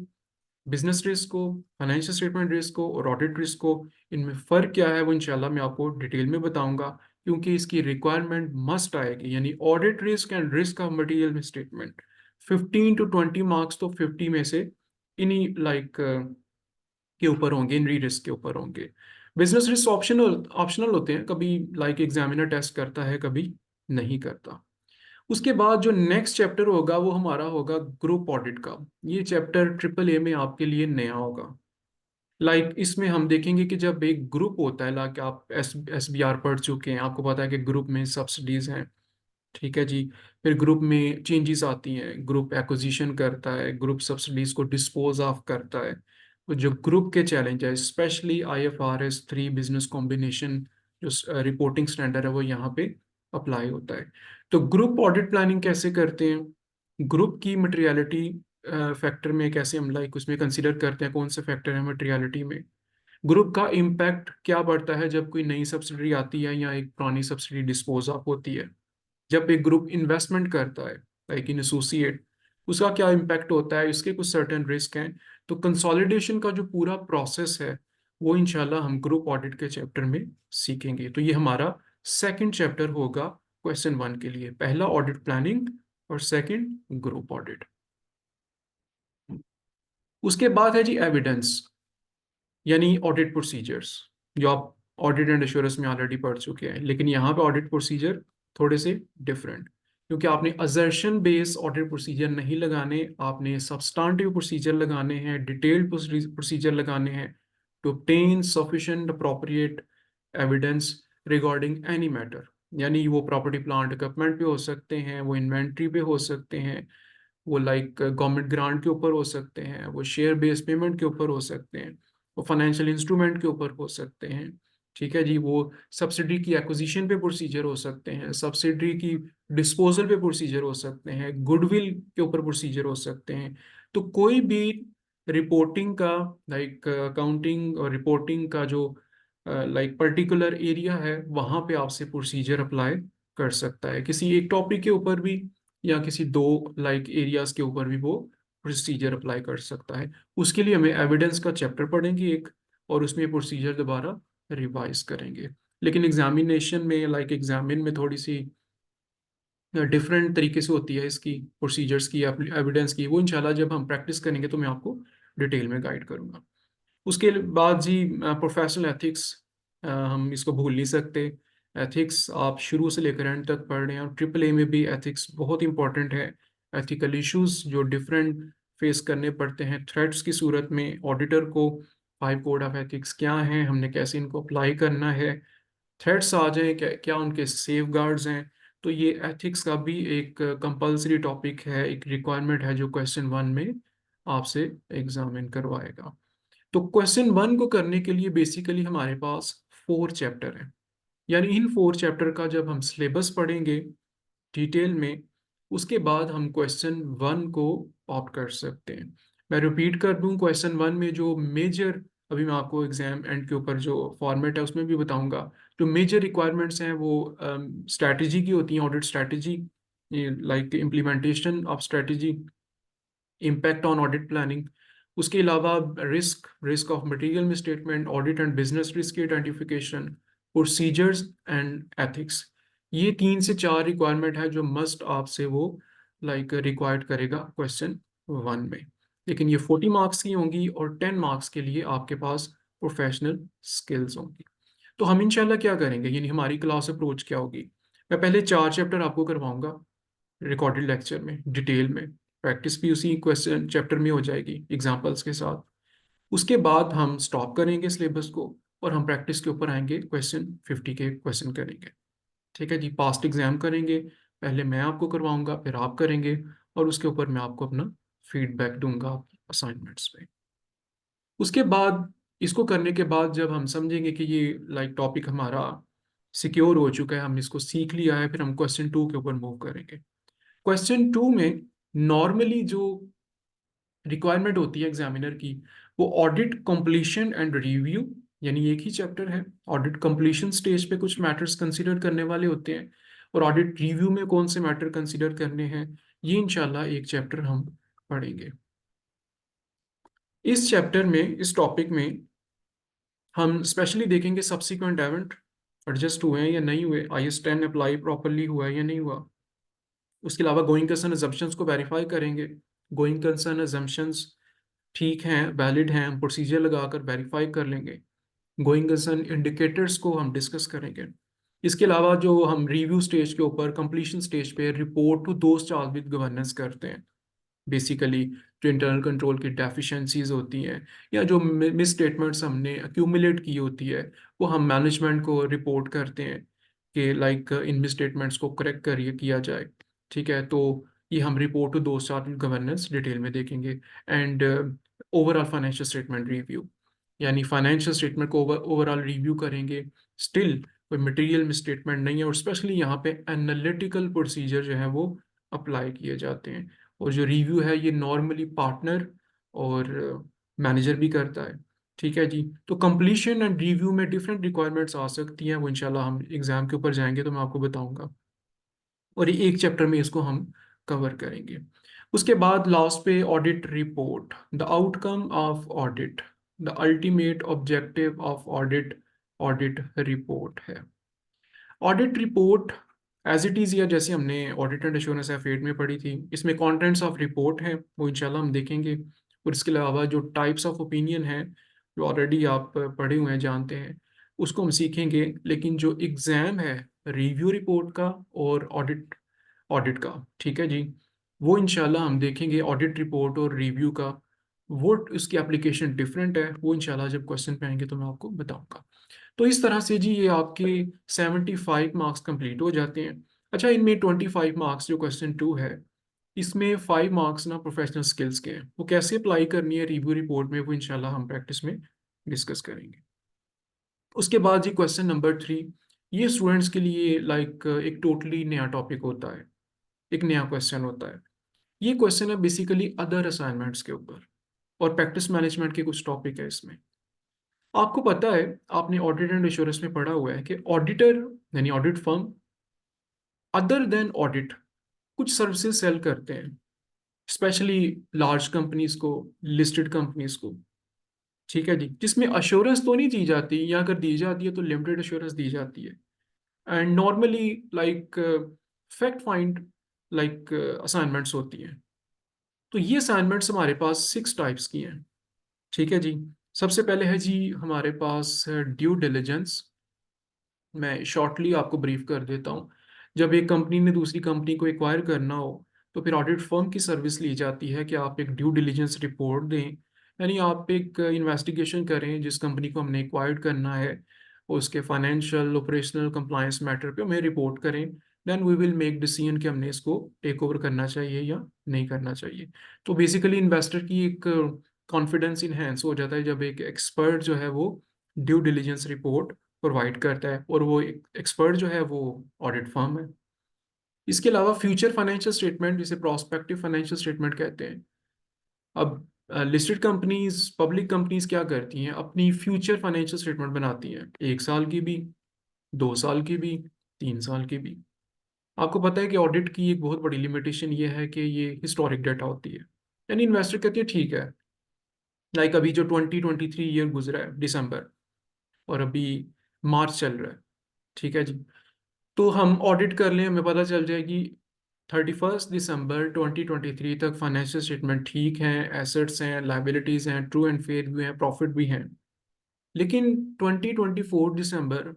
बिजनेस रिस्क को, फाइनेंशियल स्टेटमेंट रिस्क को और ऑडिट रिस्क को। इनमें फ़र्क क्या है वो इंशाल्लाह मैं आपको डिटेल में बताऊंगा, क्योंकि इसकी रिक्वायरमेंट मस्ट आएगी, यानी audit risk and risk of material statement. 15 to 20 marks तो 50 में से इन्हीं लाइक के ऊपर होंगे, इन री रिस्क के ऊपर होंगे। बिजनेस रिस्क ऑप्शनल ऑप्शनल होते हैं, कभी लाइक एग्जामिनर टेस्ट करता है, कभी नहीं करता। उसके बाद जो नेक्स्ट चैप्टर होगा वो हमारा होगा ग्रुप ऑडिट का। ये चैप्टर ट्रिपल ए में आपके लिए नया होगा। लाइक इसमें हम देखेंगे कि जब एक ग्रुप होता है, लाइक आप SBR पढ़ चुके हैं, आपको पता है कि ग्रुप में सब्सिडीज हैं। ठीक है जी। फिर ग्रुप में चेंजेस आती हैं, ग्रुप एक्विजिशन करता है, ग्रुप सब्सिडीज को डिस्पोज ऑफ करता है। तो जो ग्रुप के चैलेंज है, स्पेशली IFRS 3 बिजनेस कॉम्बिनेशन जो रिपोर्टिंग स्टैंडर्ड है वो यहाँ पे अप्लाई होता है। तो ग्रुप ऑडिट प्लानिंग कैसे करते हैं, ग्रुप की मटेरियलिटी फैक्टर में कैसे हम लाइक उसमें कंसिडर करते हैं, कौन से फैक्टर है मटेरियलिटी में, ग्रुप का इम्पैक्ट क्या बढ़ता है जब कोई नई सब्सिडी आती है या एक पुरानी सब्सिडी डिस्पोज ऑफ होती है, जब एक ग्रुप इन्वेस्टमेंट करता है लाइक इन एसोसिएट, उसका क्या इम्पैक्ट होता है, इसके कुछ सर्टेन रिस्क हैं। तो कंसोलिडेशन का जो पूरा प्रोसेस है वो इंशाल्लाह हम ग्रुप ऑडिट के चैप्टर में सीखेंगे। तो ये हमारा सेकंड चैप्टर होगा क्वेश्चन 1 के लिए, पहला ऑडिट प्लानिंग और सेकंड ग्रुप ऑडिट। उसके बाद है जी एविडेंस, यानी ऑडिट प्रोसीजर्स, जो आप ऑडिट एंड एश्योरेंस में ऑलरेडी पढ़ चुके हैं, लेकिन यहाँ पे ऑडिट प्रोसीजर थोड़े से डिफरेंट, क्योंकि आपने असर्शन बेस्ड ऑडिट प्रोसीजर नहीं लगाने, आपने सब्सटेंटिव प्रोसीजर लगाने हैं, डिटेल्ड प्रोसीजर लगाने हैं to obtain sufficient appropriate evidence regarding any matter। यानी वो प्रॉपर्टी प्लांट इक्विपमेंट पे हो सकते हैं, वो इन्वेंट्री पे हो सकते हैं, वो लाइक गवर्नमेंट ग्रांट के ऊपर हो सकते हैं, वो शेयर बेस्ड पेमेंट के ऊपर हो सकते हैं, वो फाइनेंशियल इंस्ट्रूमेंट के ऊपर हो सकते हैं। ठीक है जी, वो सब्सिडी की एक्विजिशन पे प्रोसीजर हो सकते हैं, सब्सिडी की डिस्पोजल पे प्रोसीजर हो सकते हैं, गुडविल के ऊपर प्रोसीजर हो सकते हैं। तो कोई भी रिपोर्टिंग का लाइक अकाउंटिंग और रिपोर्टिंग का जो लाइक पर्टिकुलर एरिया है वहाँ पे आपसे प्रोसीजर अप्लाई कर सकता है, किसी एक टॉपिक के ऊपर भी या किसी दो लाइक एरियाज के ऊपर भी वो प्रोसीजर अप्लाई कर सकता है। उसके लिए हमें एविडेंस का चैप्टर पढ़ेंगे एक, और उसमें प्रोसीजर दोबारा रिवाइज करेंगे। लेकिन एग्जामिनेशन में लाइक एग्जामिन में थोड़ी सी डिफरेंट तरीके से होती है इसकी प्रोसीजर्स की एविडेंस की, वो इंशाल्लाह जब हम प्रैक्टिस करेंगे तो मैं आपको डिटेल में गाइड करूंगा। उसके बाद जी प्रोफेशनल एथिक्स, हम इसको भूल नहीं सकते। एथिक्स आप शुरू से लेकर एंड तक पढ़ रहे हैं, और ट्रिपल ए में भी एथिक्स बहुत इंपॉर्टेंट है। एथिकल इश्यूज जो डिफरेंट फेस करने पड़ते हैं थ्रेट्स की सूरत में, ऑडिटर को 5 कोड ऑफ एथिक्स क्या हैं, हमने कैसे इनको अप्लाई करना है, थ्रेट्स आ जाएं क्या क्या उनके सेफ गार्ड्स हैं। तो ये एथिक्स का भी एक कंपलसरी टॉपिक है, एक रिक्वायरमेंट है जो क्वेश्चन 1 में आपसे एग्जामिन करवाएगा। तो क्वेश्चन 1 को करने के लिए बेसिकली हमारे पास 4 चैप्टर हैं, यानी इन 4 चैप्टर का जब हम सिलेबस पढ़ेंगे डिटेल में, उसके बाद हम क्वेश्चन 1 को ऑप्ट कर सकते हैं। मैं रिपीट कर दूं, क्वेश्चन 1 में जो मेजर, अभी मैं आपको एग्जाम एंड के ऊपर जो फॉर्मेट है उसमें भी बताऊंगा, जो मेजर रिक्वायरमेंट्स हैं वो स्ट्रैटेजी की होती हैं, audit strategy like implementation of strategy, impact on audit planning, उसके अलावा risk, risk of material misstatement, audit and business risk की आइडेंटिफिकेशन, प्रोसीजर्स एंड एथिक्स। ये 3 से 4 रिक्वायरमेंट है जो मस्ट आपसे वो लाइक रिक्वायर्ड करेगा क्वेश्चन 1 में। लेकिन ये 40 मार्क्स की होंगी और 10 मार्क्स के लिए आपके पास प्रोफेशनल स्किल्स होंगी। तो हम इंशाल्लाह क्या करेंगे, यानी हमारी क्लास अप्रोच क्या होगी, मैं पहले 4 चैप्टर आपको करवाऊंगा रिकॉर्डेड लेक्चर में डिटेल में, प्रैक्टिस भी उसी क्वेश्चन चैप्टर में हो जाएगी एग्जांपल्स के साथ। उसके बाद हम स्टॉप करेंगे सिलेबस को और हम प्रैक्टिस के ऊपर आएंगे, क्वेश्चन 50 के क्वेश्चन करेंगे। ठीक है जी, पास्ट एग्जाम करेंगे, पहले मैं आपको करवाऊंगा फिर आप करेंगे, और उसके ऊपर मैं आपको अपना फीडबैक दूंगा आपकी असाइनमेंट्स पे। उसके बाद इसको करने के बाद जब हम समझेंगे कि ये लाइक टॉपिक हमारा सिक्योर हो चुका है, हम इसको सीख लिया है, फिर हम क्वेश्चन 2 के ऊपर मूव करेंगे। क्वेश्चन 2 में नॉर्मली जो रिक्वायरमेंट होती है एग्जामिनर की, वो ऑडिट कंप्लीशन एंड रिव्यू, यानी एक ही चैप्टर है। ऑडिट कंप्लीशन स्टेज पे कुछ मैटर्स कंसीडर करने वाले होते हैं, और ऑडिट रिव्यू में कौन से मैटर कंसीडर करने हैं, ये इंशाल्लाह एक चैप्टर हम पढ़ेंगे। इस चैप्टर में, इस टॉपिक में हम स्पेशली देखेंगे सब्सिक्वेंट एवेंट एडजस्ट हुए हैं या नहीं हुए, IS 10 अप्लाई प्रॉपरली हुआ है या नहीं हुआ। उसके अलावा गोइंग कंसर्न अजम्पशंस को वेरीफाई करेंगे, गोइंग कंसर्न अजम्पशंस ठीक हैं, वैलिड हैं, हम प्रोसीजर लगाकर वेरीफाई कर लेंगे। गोइंग कंसर्न इंडिकेटर्स को हम डिस्कस करेंगे। इसके अलावा जो हम रिव्यू स्टेज के ऊपर कंप्लीशन स्टेज पे रिपोर्ट टू दोस्त चार्ज विद गवर्नेंस करते हैं, बेसिकली जो इंटरनल कंट्रोल की डेफिशिएंसीज होती हैं या जो मिस स्टेटमेंट्स हमने अक्यूमुलेट की होती है, वो हम मैनेजमेंट को रिपोर्ट करते हैं कि लाइक इन मिस स्टेटमेंट्स को करेक्ट करिए किया जाए। ठीक है, तो ये हम रिपोर्ट टू दोस्त चार्ज गवर्नेंस डिटेल में देखेंगे। And overall financial statement review, यानी फाइनेंशियल स्टेटमेंट को ओवरऑल रिव्यू करेंगे। स्टिल कोई मटेरियल मिसस्टेटमेंट नहीं है, और स्पेशली यहाँ पे एनालिटिकल प्रोसीजर जो है वो अप्लाई किए जाते हैं। और जो रिव्यू है ये नॉर्मली पार्टनर और मैनेजर भी करता है। ठीक है जी। तो कंप्लीशन एंड रिव्यू में डिफरेंट रिक्वायरमेंट्स आ सकती हैं, वो इंशाल्लाह हम एग्जाम के ऊपर जाएंगे तो मैं आपको बताऊंगा, और ये एक चैप्टर में इसको हम कवर करेंगे। उसके बाद लास्ट पे audit report, the outcome of audit, the ultimate objective of audit, audit report है। Audit report as it is, या जैसे हमने ऑडिट एंड एश्योरेंस एफ 8 में पढ़ी थी, इसमें कंटेंट्स ऑफ रिपोर्ट है वो इंशाल्लाह हम देखेंगे। और इसके अलावा जो टाइप्स ऑफ ओपिनियन है जो ऑलरेडी आप पढ़े हुए हैं, जानते हैं, उसको हम सीखेंगे। लेकिन जो एग्ज़ाम है रिव्यू रिपोर्ट का और ऑडिट ऑडिट का, ठीक है जी, वो इंशाल्लाह हम देखेंगे। ऑडिट रिपोर्ट और रिव्यू का वो उसकी एप्लीकेशन डिफरेंट है, वो इंशाल्लाह जब क्वेश्चन पे आएंगे तो मैं आपको बताऊंगा। तो इस तरह से जी ये आपके 75 मार्क्स कंप्लीट हो जाते हैं। अच्छा, इनमें 25 मार्क्स जो क्वेश्चन 2 है, इसमें 5 मार्क्स ना प्रोफेशनल स्किल्स के हैं, वो कैसे अप्लाई करनी है रिव्यू रिपोर्ट में वो इंशाल्लाह हम प्रैक्टिस में डिस्कस करेंगे। उसके बाद जी क्वेश्चन नंबर 3, ये स्टूडेंट्स के लिए लाइक एक टोटली नया टॉपिक होता है, एक नया क्वेश्चन होता है। ये क्वेश्चन है बेसिकली अदर असाइनमेंट्स के ऊपर, और प्रैक्टिस मैनेजमेंट के कुछ टॉपिक है इसमें। आपको पता है, आपने ऑडिट एंड एश्योरेंस में पढ़ा हुआ है कि ऑडिटर यानी audit firm other than audit कुछ सर्विसेज सेल करते हैं, स्पेशली लार्ज कंपनीज को, लिस्टेड कंपनीज को। ठीक है जी, जिसमें अश्योरेंस तो नहीं दी जाती, या अगर दी जाती है तो लिमिटेड अश्योरेंस दी जाती है। And normally like fact find like assignments होती हैं। तो ये असाइनमेंट्स हमारे पास 6 टाइप्स की हैं। ठीक है जी। सबसे पहले है जी हमारे पास ड्यू डिलिजेंस। मैं शॉर्टली आपको ब्रीफ कर देता हूँ। जब एक कंपनी ने दूसरी कंपनी को एक्वायर करना हो तो फिर ऑडिट फर्म की सर्विस ली जाती है कि आप एक ड्यू डिलिजेंस रिपोर्ट दें, यानी आप एक इन्वेस्टिगेशन करें जिस कंपनी को हमने एक्वायर्ड करना है, उसके फाइनेंशियल ऑपरेशनल कंप्लायंस मैटर पे हमें रिपोर्ट करें। Then we will make decision कि हमने इसको टेक ओवर करना चाहिए या नहीं करना चाहिए। तो बेसिकली इन्वेस्टर की एक कॉन्फिडेंस इन्हेंस हो जाता है जब एक एक्सपर्ट जो है वो ड्यू डिलिजेंस रिपोर्ट प्रोवाइड करता है, और वो एक्सपर्ट जो है वो ऑडिट फर्म है। इसके अलावा फ्यूचर फाइनेंशियल स्टेटमेंट, जिसे प्रोस्पेक्टिव फाइनेंशियल स्टेटमेंट कहते हैं। अब लिस्टेड कंपनीज, पब्लिक कंपनीज क्या करती हैं, अपनी फ्यूचर फाइनेंशियल स्टेटमेंट बनाती हैं, 1 साल की भी, 2 साल की भी, 3 साल की भी। आपको पता है कि ऑडिट की एक बहुत बड़ी लिमिटेशन ये है कि ये हिस्टोरिक डेटा होती है, यानी इन्वेस्टर कहते हैं ठीक है, लाइक अभी जो 2023 ईयर गुजरा है दिसंबर, और अभी मार्च चल रहा है, ठीक है जी, तो हम ऑडिट कर लें, हमें पता चल जाएगी 31 दिसंबर 2023 तक फाइनेंशियल स्टेटमेंट ठीक हैं, एसेट्स हैं, लाइबिलिटीज़ हैं, ट्रू एंड फेयर भी हैं, प्रॉफिट भी हैं। लेकिन 2024 दिसंबर,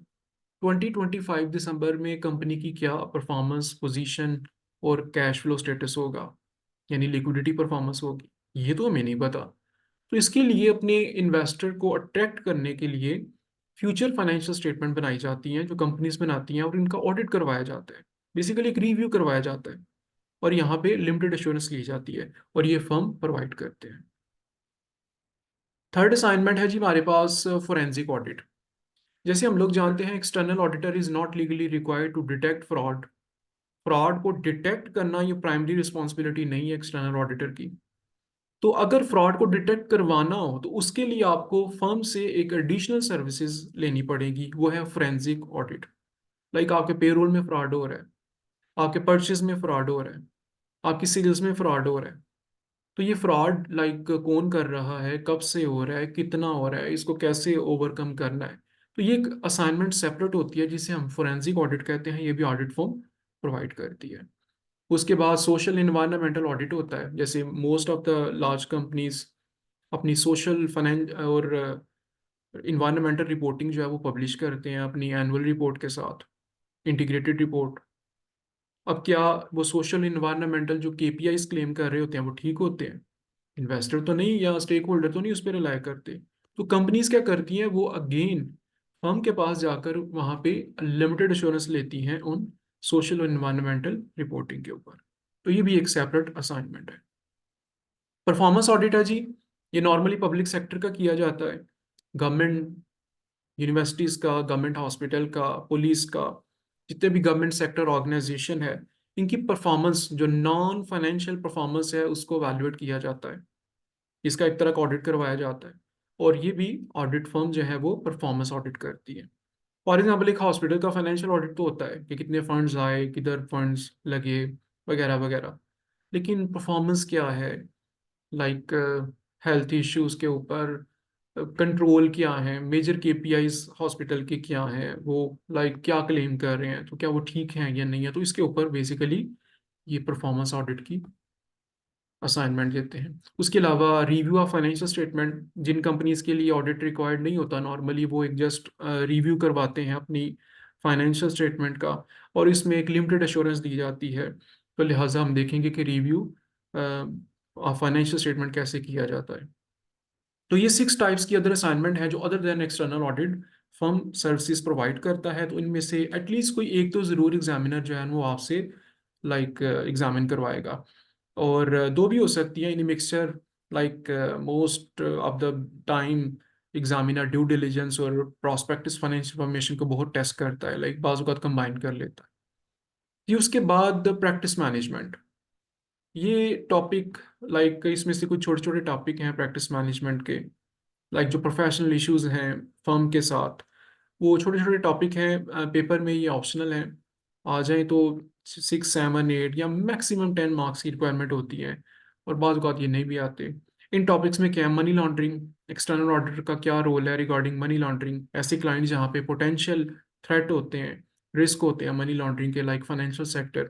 2025 दिसंबर में कंपनी की क्या परफॉर्मेंस, पोजीशन और कैश फ्लो स्टेटस होगा, यानी लिक्विडिटी परफॉर्मेंस होगी, ये तो हमें नहीं पता। तो इसके लिए अपने इन्वेस्टर को अट्रैक्ट करने के लिए फ्यूचर फाइनेंशियल स्टेटमेंट बनाई जाती हैं जो कंपनीज बनाती हैं, और इनका ऑडिट करवाया जाता है, बेसिकली एक रिव्यू करवाया जाता है, और यहाँ पे लिमिटेड एश्योरेंस ली जाती है, और ये फर्म प्रोवाइड करते हैं। थर्ड असाइनमेंट है जी हमारे पास फोरेंसिक ऑडिट। जैसे हम लोग जानते हैं, external auditor is not legally required to detect fraud. Fraud को डिटेक्ट करना ये प्राइमरी रिस्पॉन्सिबिलिटी नहीं है एक्सटर्नल ऑडिटर की। तो अगर फ्रॉड को डिटेक्ट करवाना हो तो उसके लिए आपको फर्म से एक एडिशनल सर्विसेज लेनी पड़ेगी, वो है फोरेंसिक ऑडिट। लाइक आपके पेरोल में फ्रॉड हो रहा है, आपके परचेज में फ्रॉड हो रहा है, आपकी सेल्स में फ्रॉड हो रहा है, तो ये फ्रॉड लाइक कौन कर रहा है, कब से हो रहा है, कितना हो रहा है, इसको कैसे ओवरकम करना है। तो ये एक असाइनमेंट सेपरेट होती है जिसे हम फोरेंसिक ऑडिट कहते हैं, ये भी ऑडिट फर्म प्रोवाइड करती है। उसके बाद सोशल इन्वायरमेंटल ऑडिट होता है, जैसे most of the large companies अपनी सोशल फाइनेंस और इन्वायरमेंटल रिपोर्टिंग जो है वो पब्लिश करते हैं अपनी एनुअल रिपोर्ट के साथ, इंटीग्रेटेड रिपोर्ट। अब क्या वो सोशल इन्वायरमेंटल जो केपीआईज क्लेम कर रहे होते हैं वो ठीक होते हैं? इन्वेस्टर तो नहीं या स्टेक होल्डर तो नहीं उस पर रिलाय करते। तो कंपनीज क्या करती हैं, वो अगेन फर्म के पास जाकर वहाँ पे लिमिटेड एश्योरेंस लेती हैं उन सोशल और इन्वायरमेंटल रिपोर्टिंग के ऊपर। तो ये भी एक सेपरेट असाइनमेंट है। परफॉर्मेंस ऑडिट है जी, ये नॉर्मली पब्लिक सेक्टर का किया जाता है, गवर्नमेंट यूनिवर्सिटीज़ का, गवर्नमेंट हॉस्पिटल का, पुलिस का, जितने भी गवर्नमेंट सेक्टर ऑर्गेनाइजेशन है, इनकी परफॉर्मेंस जो नॉन फाइनेंशियल परफॉर्मेंस है उसको वैल्यूएट किया जाता है। इसका एक तरह का ऑडिट करवाया जाता है, और ये भी ऑडिट फर्म जो है वो परफॉर्मेंस ऑडिट करती है। फॉर एग्जाम्पल एक हॉस्पिटल का फाइनेंशियल ऑडिट तो होता है कि कितने फंड्स आए, किधर फंड्स लगे, वगैरह वगैरह। लेकिन परफॉर्मेंस क्या है, लाइक हेल्थ इश्यूज के ऊपर कंट्रोल क्या है, मेजर केपीआईज हॉस्पिटल के क्या हैं, वो लाइक क्या क्लेम कर रहे हैं, तो क्या वो ठीक है या नहीं है, तो इसके ऊपर बेसिकली ये परफॉर्मेंस ऑडिट की असाइनमेंट देते हैं। उसके अलावा रिव्यू ऑफ फाइनेंशियल स्टेटमेंट, जिन कंपनीज के लिए ऑडिट रिक्वायर्ड नहीं होता नॉर्मली, वो एक जस्ट रिव्यू करवाते हैं अपनी फाइनेंशियल स्टेटमेंट का, और इसमें एक लिमिटेड एश्योरेंस दी जाती है। तो लिहाजा हम देखेंगे कि रिव्यू ऑफ फाइनेंशियल स्टेटमेंट कैसे किया जाता है। तो ये 6 टाइप्स की अदर असाइनमेंट है जो other than external audit firm services provide करता है। तो इनमें से एटलीस्ट कोई एक तो ज़रूर एग्जामिनर जो है वो आपसे लाइक एग्जामिन करवाएगा, और दो भी हो सकती है इन mixture, like most of the time examiner due diligence और प्रॉस्पेक्टस फाइनेंशियल इंफॉर्मेशन को बहुत टेस्ट करता है, लाइक बाज़ औक़ात कंबाइन कर लेता है। ये उसके बाद प्रैक्टिस मैनेजमेंट, ये टॉपिक, लाइक इसमें से कुछ छोटे छोटे टॉपिक हैं प्रैक्टिस मैनेजमेंट के, लाइक जो प्रोफेशनल इश्यूज हैं फर्म के साथ, वो छोटे छोटे टॉपिक हैं। पेपर में ये ऑप्शनल हैं, आ जाए तो 6, 7, 8 या मैक्सिमम 10 मार्क्स की रिक्वायरमेंट होती है, और बाद औक़ात ये नहीं भी आते। इन टॉपिक्स में क्या है, मनी लॉन्ड्रिंग, एक्सटर्नल ऑडिटर का क्या रोल है रिगार्डिंग मनी लॉन्ड्रिंग, ऐसे क्लाइंट जहाँ पे पोटेंशियल थ्रेट होते हैं, रिस्क होते हैं मनी लॉन्ड्रिंग के, लाइक फाइनेंशियल सेक्टर।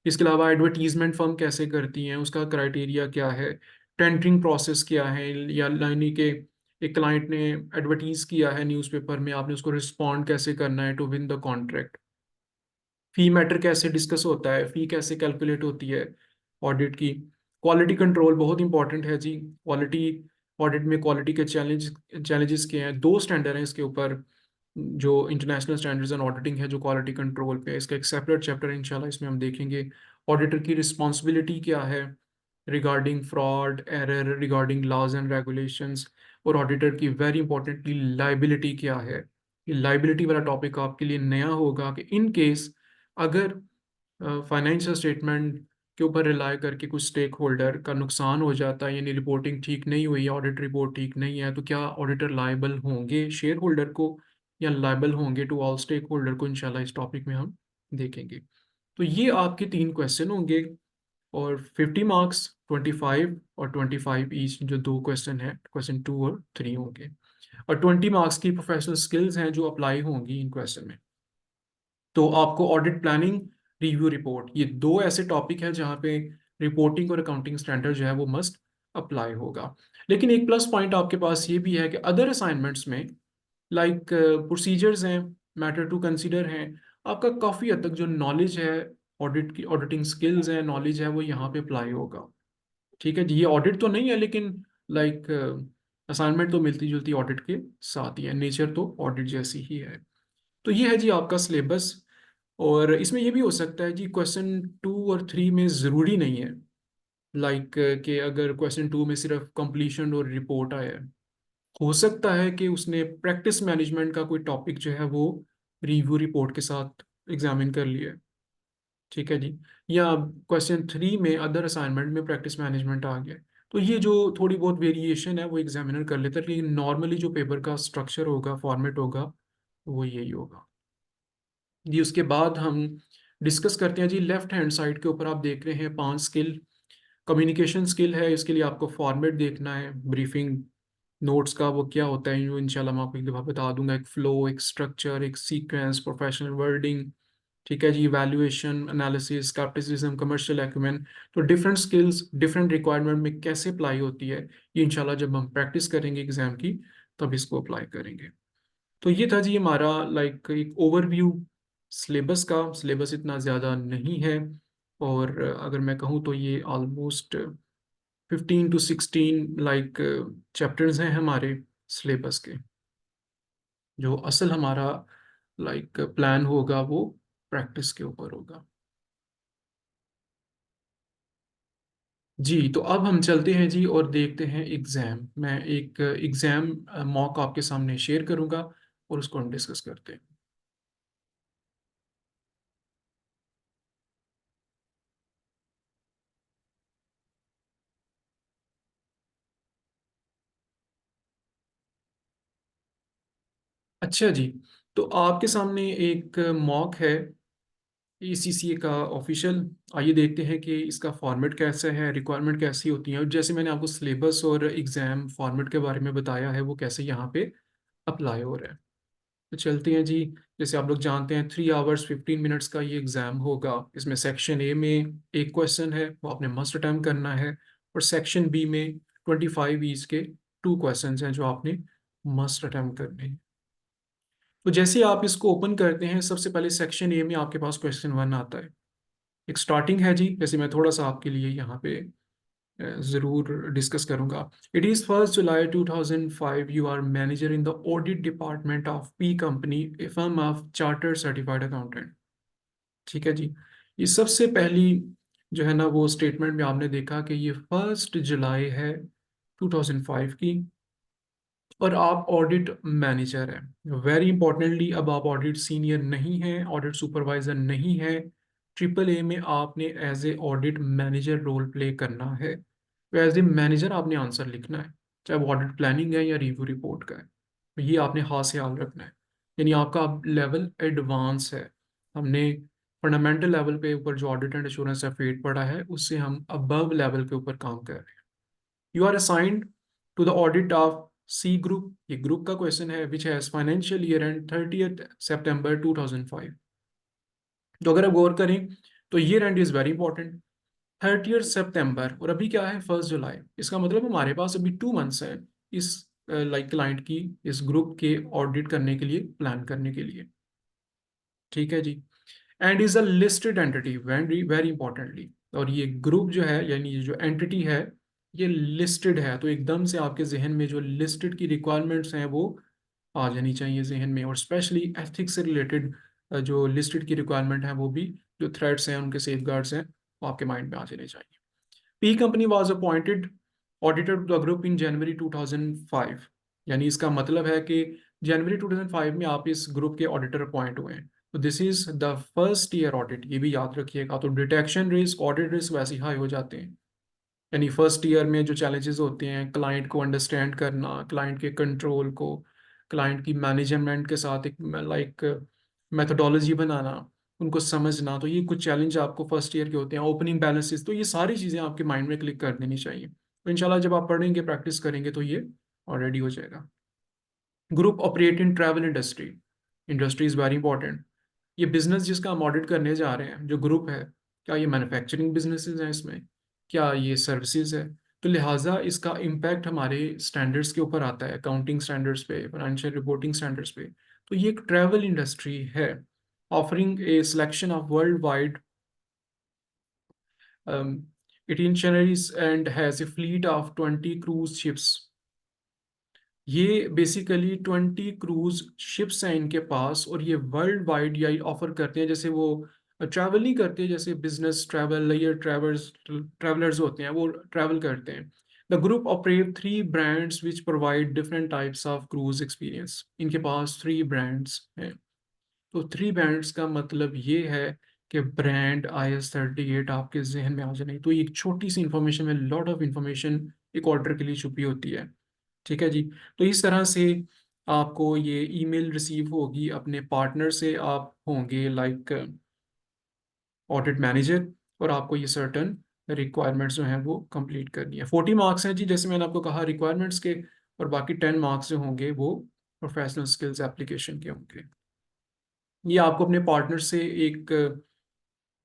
इसके अलावा एडवर्टीजमेंट फर्म कैसे करती हैं, उसका क्राइटेरिया क्या है, टेंडरिंग प्रोसेस क्या है, या यानी कि एक क्लाइंट ने एडवर्टीज किया है न्यूज़पेपर में, आपने उसको रिस्पॉन्ड कैसे करना है to win the contract. Fee matter कैसे डिस्कस होता है, फी कैसे कैलकुलेट होती है ऑडिट की। क्वालिटी कंट्रोल बहुत इंपॉर्टेंट है जी। क्वालिटी ऑडिट में क्वालिटी के चैलेंजेस के हैं, 2 स्टैंडर्ड हैं इसके ऊपर, जो इंटरनेशनल स्टैंडर्ड्स एंड ऑडिटिंग है जो क्वालिटी कंट्रोल पे है, इसका एक सेपरेट चैप्टर इंशाल्लाह इसमें हम देखेंगे। ऑडिटर की रिस्पॉन्सिबिलिटी क्या है regarding fraud error, regarding laws and regulations, और ऑडिटर की वेरी इंपॉर्टेंटली लाइबिलिटी क्या है। ये लाइबिलिटी वाला टॉपिक आपके लिए नया होगा कि इन केस अगर फाइनेंशियल स्टेटमेंट के ऊपर रिलाय करके कुछ स्टेक होल्डर का नुकसान हो जाता है, यानी रिपोर्टिंग ठीक नहीं हुई, ऑडिट रिपोर्ट ठीक नहीं है, तो क्या ऑडिटर लायबल होंगे शेयर होल्डर को, या लायबल होंगे टू ऑल स्टेक होल्डर को, इंशाल्लाह इस टॉपिक में हम देखेंगे। तो ये आपके 3 क्वेश्चन होंगे, और 50 मार्क्स, 25 और 25 ईच, जो 2 क्वेश्चन है, क्वेश्चन 2 और 3 होंगे, और 20 मार्क्स की प्रोफेशनल स्किल्स हैं जो अप्लाई होंगी इन क्वेश्चन में। तो आपको ऑडिट प्लानिंग, रिव्यू रिपोर्ट, ये 2 ऐसे टॉपिक हैं जहाँ पे रिपोर्टिंग और अकाउंटिंग स्टैंडर्ड जो है वो मस्ट अप्लाई होगा। लेकिन एक प्लस पॉइंट आपके पास ये भी है कि अदर असाइनमेंट्स में, लाइक प्रोसीजर्स हैं, मैटर टू कंसीडर हैं, आपका काफ़ी हद तक जो नॉलेज है, ऑडिट की ऑडिटिंग स्किल्स है, नॉलेज है, वो यहाँ पे अप्लाई होगा। ठीक है जी, ये ऑडिट तो नहीं है, लेकिन लाइक असाइनमेंट तो मिलती जुलती ऑडिट के साथ ही है, नेचर तो ऑडिट जैसी ही है। तो ये है जी आपका सिलेबस। और इसमें ये भी हो सकता है जी, क्वेश्चन 2 और 3 में ज़रूरी नहीं है, लाइक कि अगर क्वेश्चन 2 में सिर्फ कंप्लीशन और रिपोर्ट आया है, हो सकता है कि उसने प्रैक्टिस मैनेजमेंट का कोई टॉपिक जो है वो रिव्यू रिपोर्ट के साथ एग्जामिन कर लिया है। ठीक है जी, या क्वेश्चन 3 में अदर असाइनमेंट में प्रैक्टिस मैनेजमेंट आ गया है। तो ये जो थोड़ी बहुत वेरिएशन है वो एग्जामिनर कर लेता है, लेकिन नॉर्मली जो पेपर का स्ट्रक्चर होगा, फॉर्मेट होगा, वो यही होगा जी। उसके बाद हम डिस्कस करते हैं जी, लेफ्ट हैंड साइड के ऊपर आप देख रहे हैं 5 स्किल। कम्युनिकेशन स्किल है, इसके लिए आपको फॉर्मेट देखना है, ब्रीफिंग नोट्स का वो क्या होता है, जो इंशाल्लाह मैं आपको एक दफ़ा बता दूंगा, एक फ्लो, एक स्ट्रक्चर, एक सीक्वेंस, प्रोफेशनल वर्डिंग। ठीक है जी, evaluation, analysis, scepticism, commercial acumen. तो डिफरेंट स्किल्स डिफरेंट रिक्वायरमेंट में कैसे अप्लाई होती है, ये इंशाल्लाह जब हम प्रैक्टिस करेंगे एग्जाम की तब इसको अप्लाई करेंगे। तो ये था जी हमारा लाइक एक ओवरव्यू सिलेबस का। सिलेबस इतना ज़्यादा नहीं है, और अगर मैं कहूँ तो ये ऑलमोस्ट 15 to 16 लाइक चैप्टर्स हैं हमारे सिलेबस के। जो असल हमारा लाइक प्लान होगा वो प्रैक्टिस के ऊपर होगा। जी, तो अब हम चलते हैं जी और देखते हैं एग्ज़ाम। मैं एक एग्ज़ाम मॉक आपके सामने शेयर करूंगा, और उसको हम डिस्कस करते हैं। अच्छा जी, तो आपके सामने एक मॉक है ACCA का ऑफिशियल। आइए देखते हैं कि इसका फॉर्मेट कैसा है, रिक्वायरमेंट कैसी होती है, और जैसे मैंने आपको सिलेबस और एग्ज़ाम फॉर्मेट के बारे में बताया है वो कैसे यहाँ पे अप्लाई हो रहा है। तो चलते हैं जी। जैसे आप लोग जानते हैं 3 आवर्स 15 मिनट्स का ये एग्ज़ाम होगा। इसमें सेक्शन ए में एक क्वेश्चन है, वो आपने मस्ट अटेम्प्ट करना है, और सेक्शन बी में 25 ईच के 2 क्वेश्चन हैं जो आपने मस्ट अटेम्प्ट करने हैं। तो जैसे आप इसको ओपन करते हैं, सबसे पहले सेक्शन ए में आपके पास क्वेश्चन 1 आता है। एक स्टार्टिंग है जी, जैसे मैं थोड़ा सा आपके लिए यहाँ पे ज़रूर डिस्कस करूंगा। It is 1 July 2005, you are manager in the audit department of P company, a firm of chartered certified accountant. ठीक है जी। ये सबसे पहली जो है ना वो स्टेटमेंट में आपने देखा कि ये 1 जुलाई है 2005 की, और आप ऑडिट मैनेजर हैं। वेरी इंपॉर्टेंटली, अब आप ऑडिट सीनियर नहीं हैं, ऑडिट सुपरवाइजर नहीं है। ट्रिपल ए में आपने as a audit manager role play करना है। तो एज ए मैनेजर आपने आंसर लिखना है, चाहे वो ऑडिट प्लानिंग है या रिव्यू रिपोर्ट का है। तो ये आपने खास ख्याल रखना है। यानी आपका लेवल एडवांस है। हमने फंडामेंटल लेवल पे ऊपर जो ऑडिट एंड एश्योरेंस का फेट पड़ा है, उससे हम अबव लेवल के ऊपर काम कर रहे हैं। You are assigned to the audit of C group. ये ग्रुप का क्वेश्चन है, which has financial year end 30 September 2005। तो अगर आप गौर करें तो year end is very important, 30 September, और अभी क्या है 1 जुलाई। इसका मतलब हमारे पास अभी 2 मंथ्स है इस क्लाइंट की, इस ग्रुप के ऑडिट करने के लिए, प्लान करने के लिए। ठीक है जी। And is a listed entity, very very importantly. और ये ग्रुप जो है, यानी ये जो एंटिटी है, ये लिस्टेड है। तो एकदम से आपके जहन में जो लिस्टेड की रिक्वायरमेंट्स हैं वो आ जानी चाहिए जहन में, और स्पेशली एथिक्स से रिलेटेड जो लिस्टेड की रिक्वायरमेंट है वो भी, जो थ्रेड्स हैं उनके सेफगार्ड्स हैं, वो आपके माइंड में आ जाने चाहिए। P company was appointed auditor to the group in January 2005। यानी इसका मतलब है कि जनवरी 2005 में आप इस ग्रुप के ऑडिटर अपॉइंट हुए हैं। तो this is the first year audit, ये भी याद रखिएगा। तो डिटेक्शन रिस्क, ऑडिट रिस्क वैसे ही हाई हो जाते हैं। यानी फर्स्ट ईयर में जो चैलेंजेस होते हैं, क्लाइंट को अंडरस्टैंड करना, क्लाइंट के कंट्रोल को, क्लाइंट की मैनेजमेंट के साथ एक मेथोडोलॉजी बनाना, उनको समझना, तो ये कुछ चैलेंज आपको फर्स्ट ईयर के होते हैं। ओपनिंग बैलेंसेस, तो ये सारी चीज़ें आपके माइंड में क्लिक कर देनी चाहिए। तो इंशाल्लाह जब आप पढ़ेंगे, प्रैक्टिस करेंगे, तो ये ऑलरेडी हो जाएगा। Group operate in travel industry. Industry is very important. ये बिजनेस जिसका हम ऑडिट करने जा रहे हैं, जो ग्रुप है, क्या ये मैन्युफैक्चरिंग बिजनेसेस हैं इसमें, क्या ये सर्विसेज है? तो लिहाजा इसका इम्पैक्ट हमारे स्टैंडर्ड्स के ऊपर आता है, अकाउंटिंग स्टैंडर्ड्स पे, फाइनेंशियल रिपोर्टिंग स्टैंडर्ड्स पे। तो ये एक ट्रैवल इंडस्ट्री है, offering A selection of world wide itineraries and has a fleet of 20 cruise ships। ये बेसिकली 20 क्रूज शिप्स हैं इनके पास, और ये वर्ल्ड वाइड यही ऑफर करते हैं। जैसे वो ट्रैवल नहीं करते, जैसे बिजनेस ट्रैवल या ट्रैवलर्स होते हैं, वो ट्रैवल करते हैं। The group operate 3 brands which provide different types of cruise experience. इनके पास 3 ब्रांड्स हैं। तो 3 ब्रांड्स का मतलब ये है कि ब्रांड IS38 आपके जहन में आ जाए। तो ये एक छोटी सी इंफॉर्मेशन में लॉट ऑफ इंफॉर्मेशन एक ऑर्डर के लिए छुपी होती है। ठीक है जी। तो इस तरह से आपको ये ईमेल रिसीव होगी अपने पार्टनर से, आप होंगे लाइक ऑडिट मैनेजर, और आपको ये सर्टन रिक्वायरमेंट्स जो हैं वो कंप्लीट करनी है। 40 मार्क्स हैं जी, जैसे मैंने आपको कहा रिक्वायरमेंट्स के, और बाकी 10 मार्क्स जो होंगे वो प्रोफेशनल स्किल्स एप्लीकेशन के होंगे। ये आपको अपने पार्टनर से एक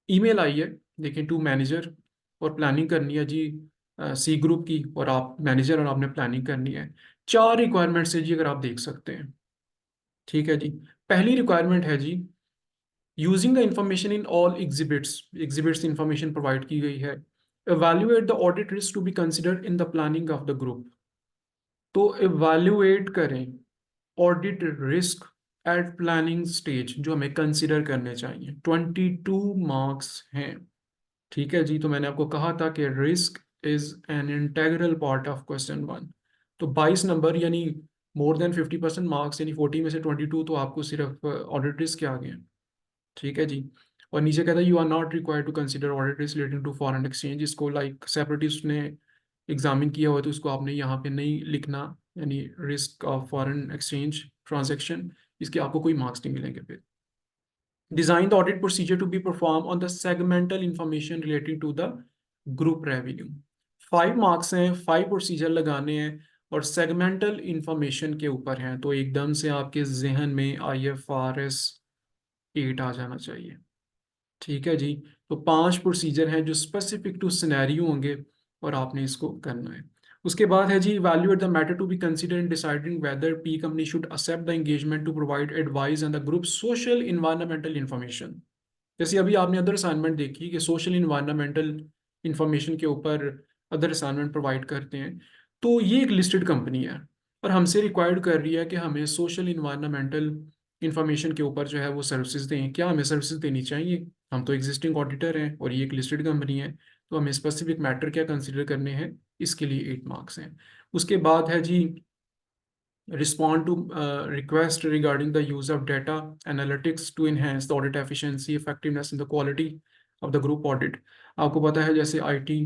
ईमेल आई है, देखिए, टू मैनेजर, और प्लानिंग करनी है जी सी ग्रुप की, और आप मैनेजर और आपने प्लानिंग करनी है। 4 रिक्वायरमेंट्स है जी, अगर आप देख सकते हैं। ठीक है जी। पहली रिक्वायरमेंट है जी, using the information in all exhibits. Exhibits information provide की गई है। evaluate the audit risk to be considered in the planning of the group. तो evaluate करें audit risk at planning stage, जो हमें कंसिडर करने चाहिए। 22 मार्क्स हैं। ठीक है जी। तो मैंने आपको कहा था कि risk is an integral part of question 1। तो 22 नंबर, यानी मोर देन 50% मार्क्स यानी 40 में से 22 तो आपको सिर्फ ऑडिट रिस्क के आ गए हैं। ठीक है जी। और नीचे कहता है you are not required to consider audit risk relating to foreign exchange. इसको लाइक सेपरेटली उसने एग्जामिन किया हुआ है तो उसको आपने यहाँ पे नहीं लिखना, यानी risk of foreign exchange transaction, इसके आपको कोई मार्क्स नहीं मिलेंगे फिर। Design the audit procedure to be performed on the segmental information relating to the group revenue। 5 marks हैं, 5 प्रोसीजर लगाने हैं और सेगमेंटल इंफॉर्मेशन के ऊपर हैं, तो एकदम से आपके जहन में IFRS 8 आ जाना चाहिए। ठीक है जी। तो 5 प्रोसीजर हैं जो स्पेसिफिक टू सिनेरियो होंगे और आपने इसको करना है। उसके बाद है जी evaluate the matter to be consider in deciding whether P company should accept the engagement to provide advice and the group social environmental information. जैसे अभी आपने अदर असाइनमेंट देखी कि सोशल इन्वायरमेंटल इंफॉर्मेशन के ऊपर अदर असाइनमेंट प्रोवाइड करते हैं, तो ये एक लिस्टेड कंपनी है और हमसे रिक्वायर्ड कर रही है कि हमें सोशल इन्वायरमेंटल इंफॉर्मेशन के ऊपर जो है वो सर्विसेज दें। क्या हमें सर्विसेज देनी चाहिए? हम तो एग्जिस्टिंग ऑडिटर हैं और ये एक लिस्टेड कंपनी है, तो हमें स्पेसिफिक मैटर क्या कंसिडर करने हैं, इसके लिए 8 मार्क्स हैं। उसके बाद है जी respond to request regarding the use of data analytics to enhance the audit efficiency, effectiveness and the quality of the group audit। आपको पता है जैसे आईटी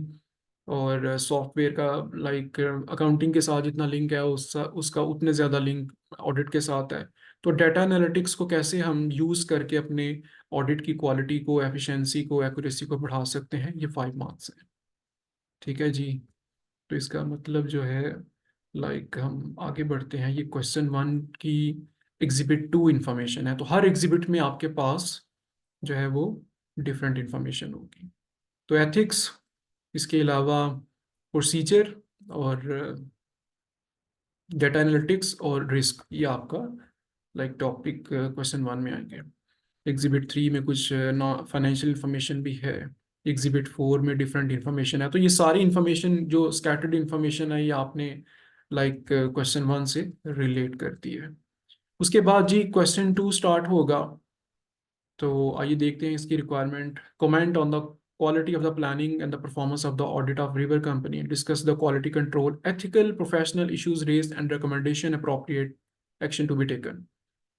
और सॉफ्टवेयर का लाइक अकाउंटिंग के साथ जितना लिंक है उसका उतने ज़्यादा लिंक ऑडिट के साथ है। तो डाटा एनालिटिक्स को कैसे हम यूज़ करके अपने ऑडिट की क्वालिटी को, एफिशिएंसी को, एक्यूरेसी को बढ़ा सकते हैं, ये 5 मार्क्स हैं। ठीक है जी। तो इसका मतलब जो है लाइक हम आगे बढ़ते हैं, ये क्वेश्चन 1 की एग्जिबिट 2 इंफॉर्मेशन है, तो हर एग्जिबिट में आपके पास जो है वो डिफरेंट इंफॉर्मेशन होगी। तो एथिक्स, इसके अलावा प्रोसीजर और डेटा एनालिटिक्स और रिस्क, ये आपका लाइक टॉपिक क्वेश्चन 1 में आएंगे। एग्जिबिट 3 में कुछ फाइनेंशियल इंफॉर्मेशन भी है। एग्जिबिट 4 में डिफरेंट इंफॉर्मेशन है। तो ये सारी इंफॉर्मेशन जो स्कैटर्ड इंफॉर्मेशन है ये आपने लाइक क्वेश्चन 1 से रिलेट करती है। उसके बाद जी क्वेश्चन 2 स्टार्ट होगा। तो आइए देखते हैं इसकी requirement. Comment on the quality of the planning and the performance of the audit of river company, discuss the quality control, ethical professional issues raised and recommendation appropriate action to be taken.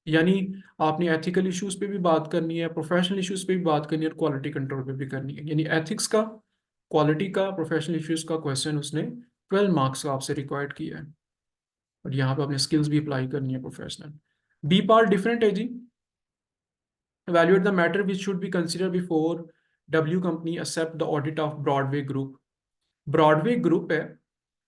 यानी आपने ethical issues पे भी बात करनी है, professional issues पे भी बात करनी है और क्वालिटी कंट्रोल पे भी करनी है। यानी एथिक्स का, क्वालिटी का, प्रोफेशनल इश्यूज का क्वेश्चन उसने 12 मार्क्स का आपसे रिक्वायर्ड किया है और यहाँ पे आपने स्किल्स भी अप्लाई करनी है प्रोफेशनल। बी पार्ट डिफरेंट है जी। evaluate the matter which should be considered before W company accept the audit of Broadway group. Broadway group है,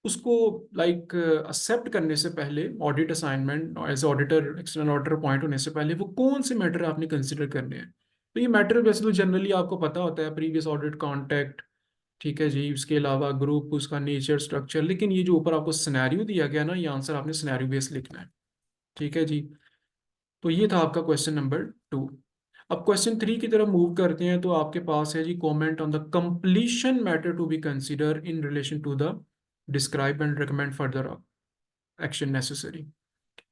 उसको लाइक एक्सेप्ट करने से पहले audit assignment as auditor, external auditor appoint होने से पहले वो कौन से मैटर आपने कंसिडर करने हैं। तो ये मैटर वैसे तो जनरली आपको पता होता है, प्रीवियस ऑडिट कॉन्टैक्ट, ठीक है जी, उसके अलावा ग्रुप, उसका नेचर, स्ट्रक्चर, लेकिन ये जो ऊपर आपको सिनेरियो दिया गया ना, ये आंसर आपने सिनेरियो बेस्ड लिखना है। ठीक है जी। तो ये था आपका क्वेश्चन नंबर 2। अब क्वेश्चन 3 की तरफ मूव करते हैं, तो आपके पास है जी comment on the completion matter to be consider in relation to the describe and recommend further action necessary.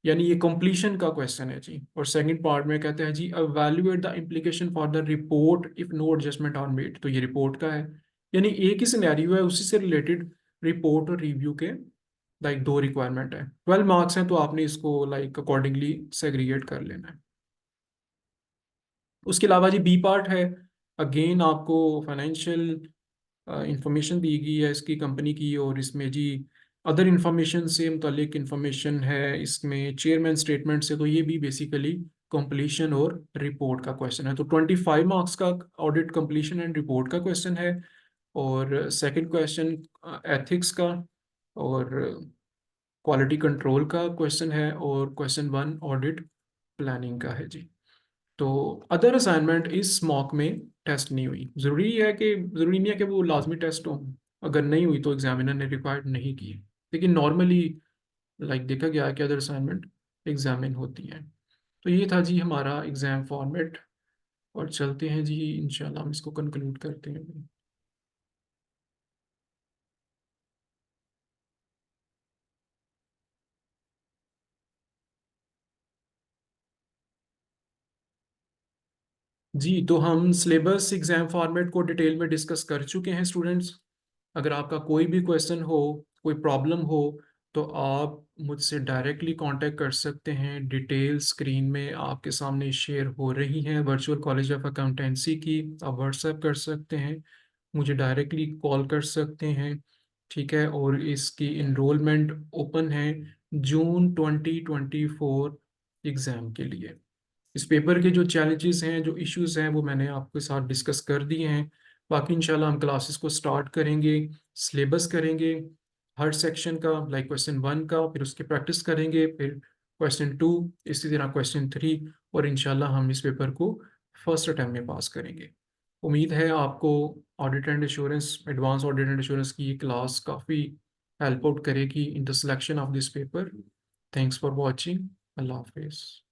यानी ये कंप्लीशन का क्वेश्चन है जी। और सेकंड पार्ट में कहते हैं जी evaluate the implication for the report if no adjustment are made. तो ये रिपोर्ट का है, यानी एक ही सिनेरियो है, उसी से रिलेटेड रिपोर्ट और रिव्यू के लाइक 2 रिक्वायरमेंट है। 12 मार्क्स हैं तो आपने इसको लाइक अकॉर्डिंगली सेग्रीगेट कर लेना है। उसके अलावा जी बी पार्ट है, अगेन आपको फाइनेंशियल इंफॉर्मेशन दी गई है इसकी कंपनी की, और इसमें जी अदर इंफॉर्मेशन से मुतलिक इंफॉर्मेशन है इसमें, चेयरमैन स्टेटमेंट से। तो ये भी बेसिकली कंप्लीशन और रिपोर्ट का क्वेश्चन है। तो 25 मार्क्स का ऑडिट कंप्लीशन एंड रिपोर्ट का क्वेश्चन है, और सेकंड क्वेश्चन एथिक्स का और क्वालिटी कंट्रोल का क्वेश्चन है, और क्वेश्चन 1 ऑडिट प्लानिंग का है जी। तो अदर असाइनमेंट इस मॉक में टेस्ट नहीं हुई। ज़रूरी नहीं है कि वो लाजमी टेस्ट हो, अगर नहीं हुई तो एग्जामिनर ने रिक्वायर्ड नहीं की, लेकिन नॉर्मली लाइक देखा गया है कि अदर असाइनमेंट एग्जामिन होती हैं। तो ये था जी हमारा एग्ज़ाम फॉर्मेट, और चलते हैं जी इंशाल्लाह हम इसको कंक्लूड करते हैं। जी, तो हम सिलेबस एग्ज़ाम फॉर्मेट को डिटेल में डिस्कस कर चुके हैं स्टूडेंट्स। अगर आपका कोई भी क्वेश्चन हो, कोई प्रॉब्लम हो, तो आप मुझसे डायरेक्टली कांटेक्ट कर सकते हैं। डिटेल स्क्रीन में आपके सामने शेयर हो रही हैं वर्चुअल कॉलेज ऑफ अकाउंटेंसी की। आप व्हाट्सएप कर सकते हैं, मुझे डायरेक्टली कॉल कर सकते हैं, ठीक है। और इसकी इनरोलमेंट ओपन है जून 2024 एग्ज़ाम के लिए। इस पेपर के जो चैलेंजेस हैं, जो इश्यूज हैं, वो मैंने आपके साथ डिस्कस कर दिए हैं। बाकी इंशाल्लाह हम क्लासेस को स्टार्ट करेंगे, सिलेबस करेंगे हर सेक्शन का, लाइक क्वेश्चन 1 का, फिर उसकी प्रैक्टिस करेंगे, फिर क्वेश्चन 2, इसी तरह क्वेश्चन 3, और इंशाल्लाह हम इस पेपर को फर्स्ट अटैम्प्ट में पास करेंगे। उम्मीद है आपको audit and assurance, advance audit and assurance की ये क्लास काफ़ी हेल्प आउट करेगी in the selection of this paper. Thanks for watching. अल्लाह हाफिज़।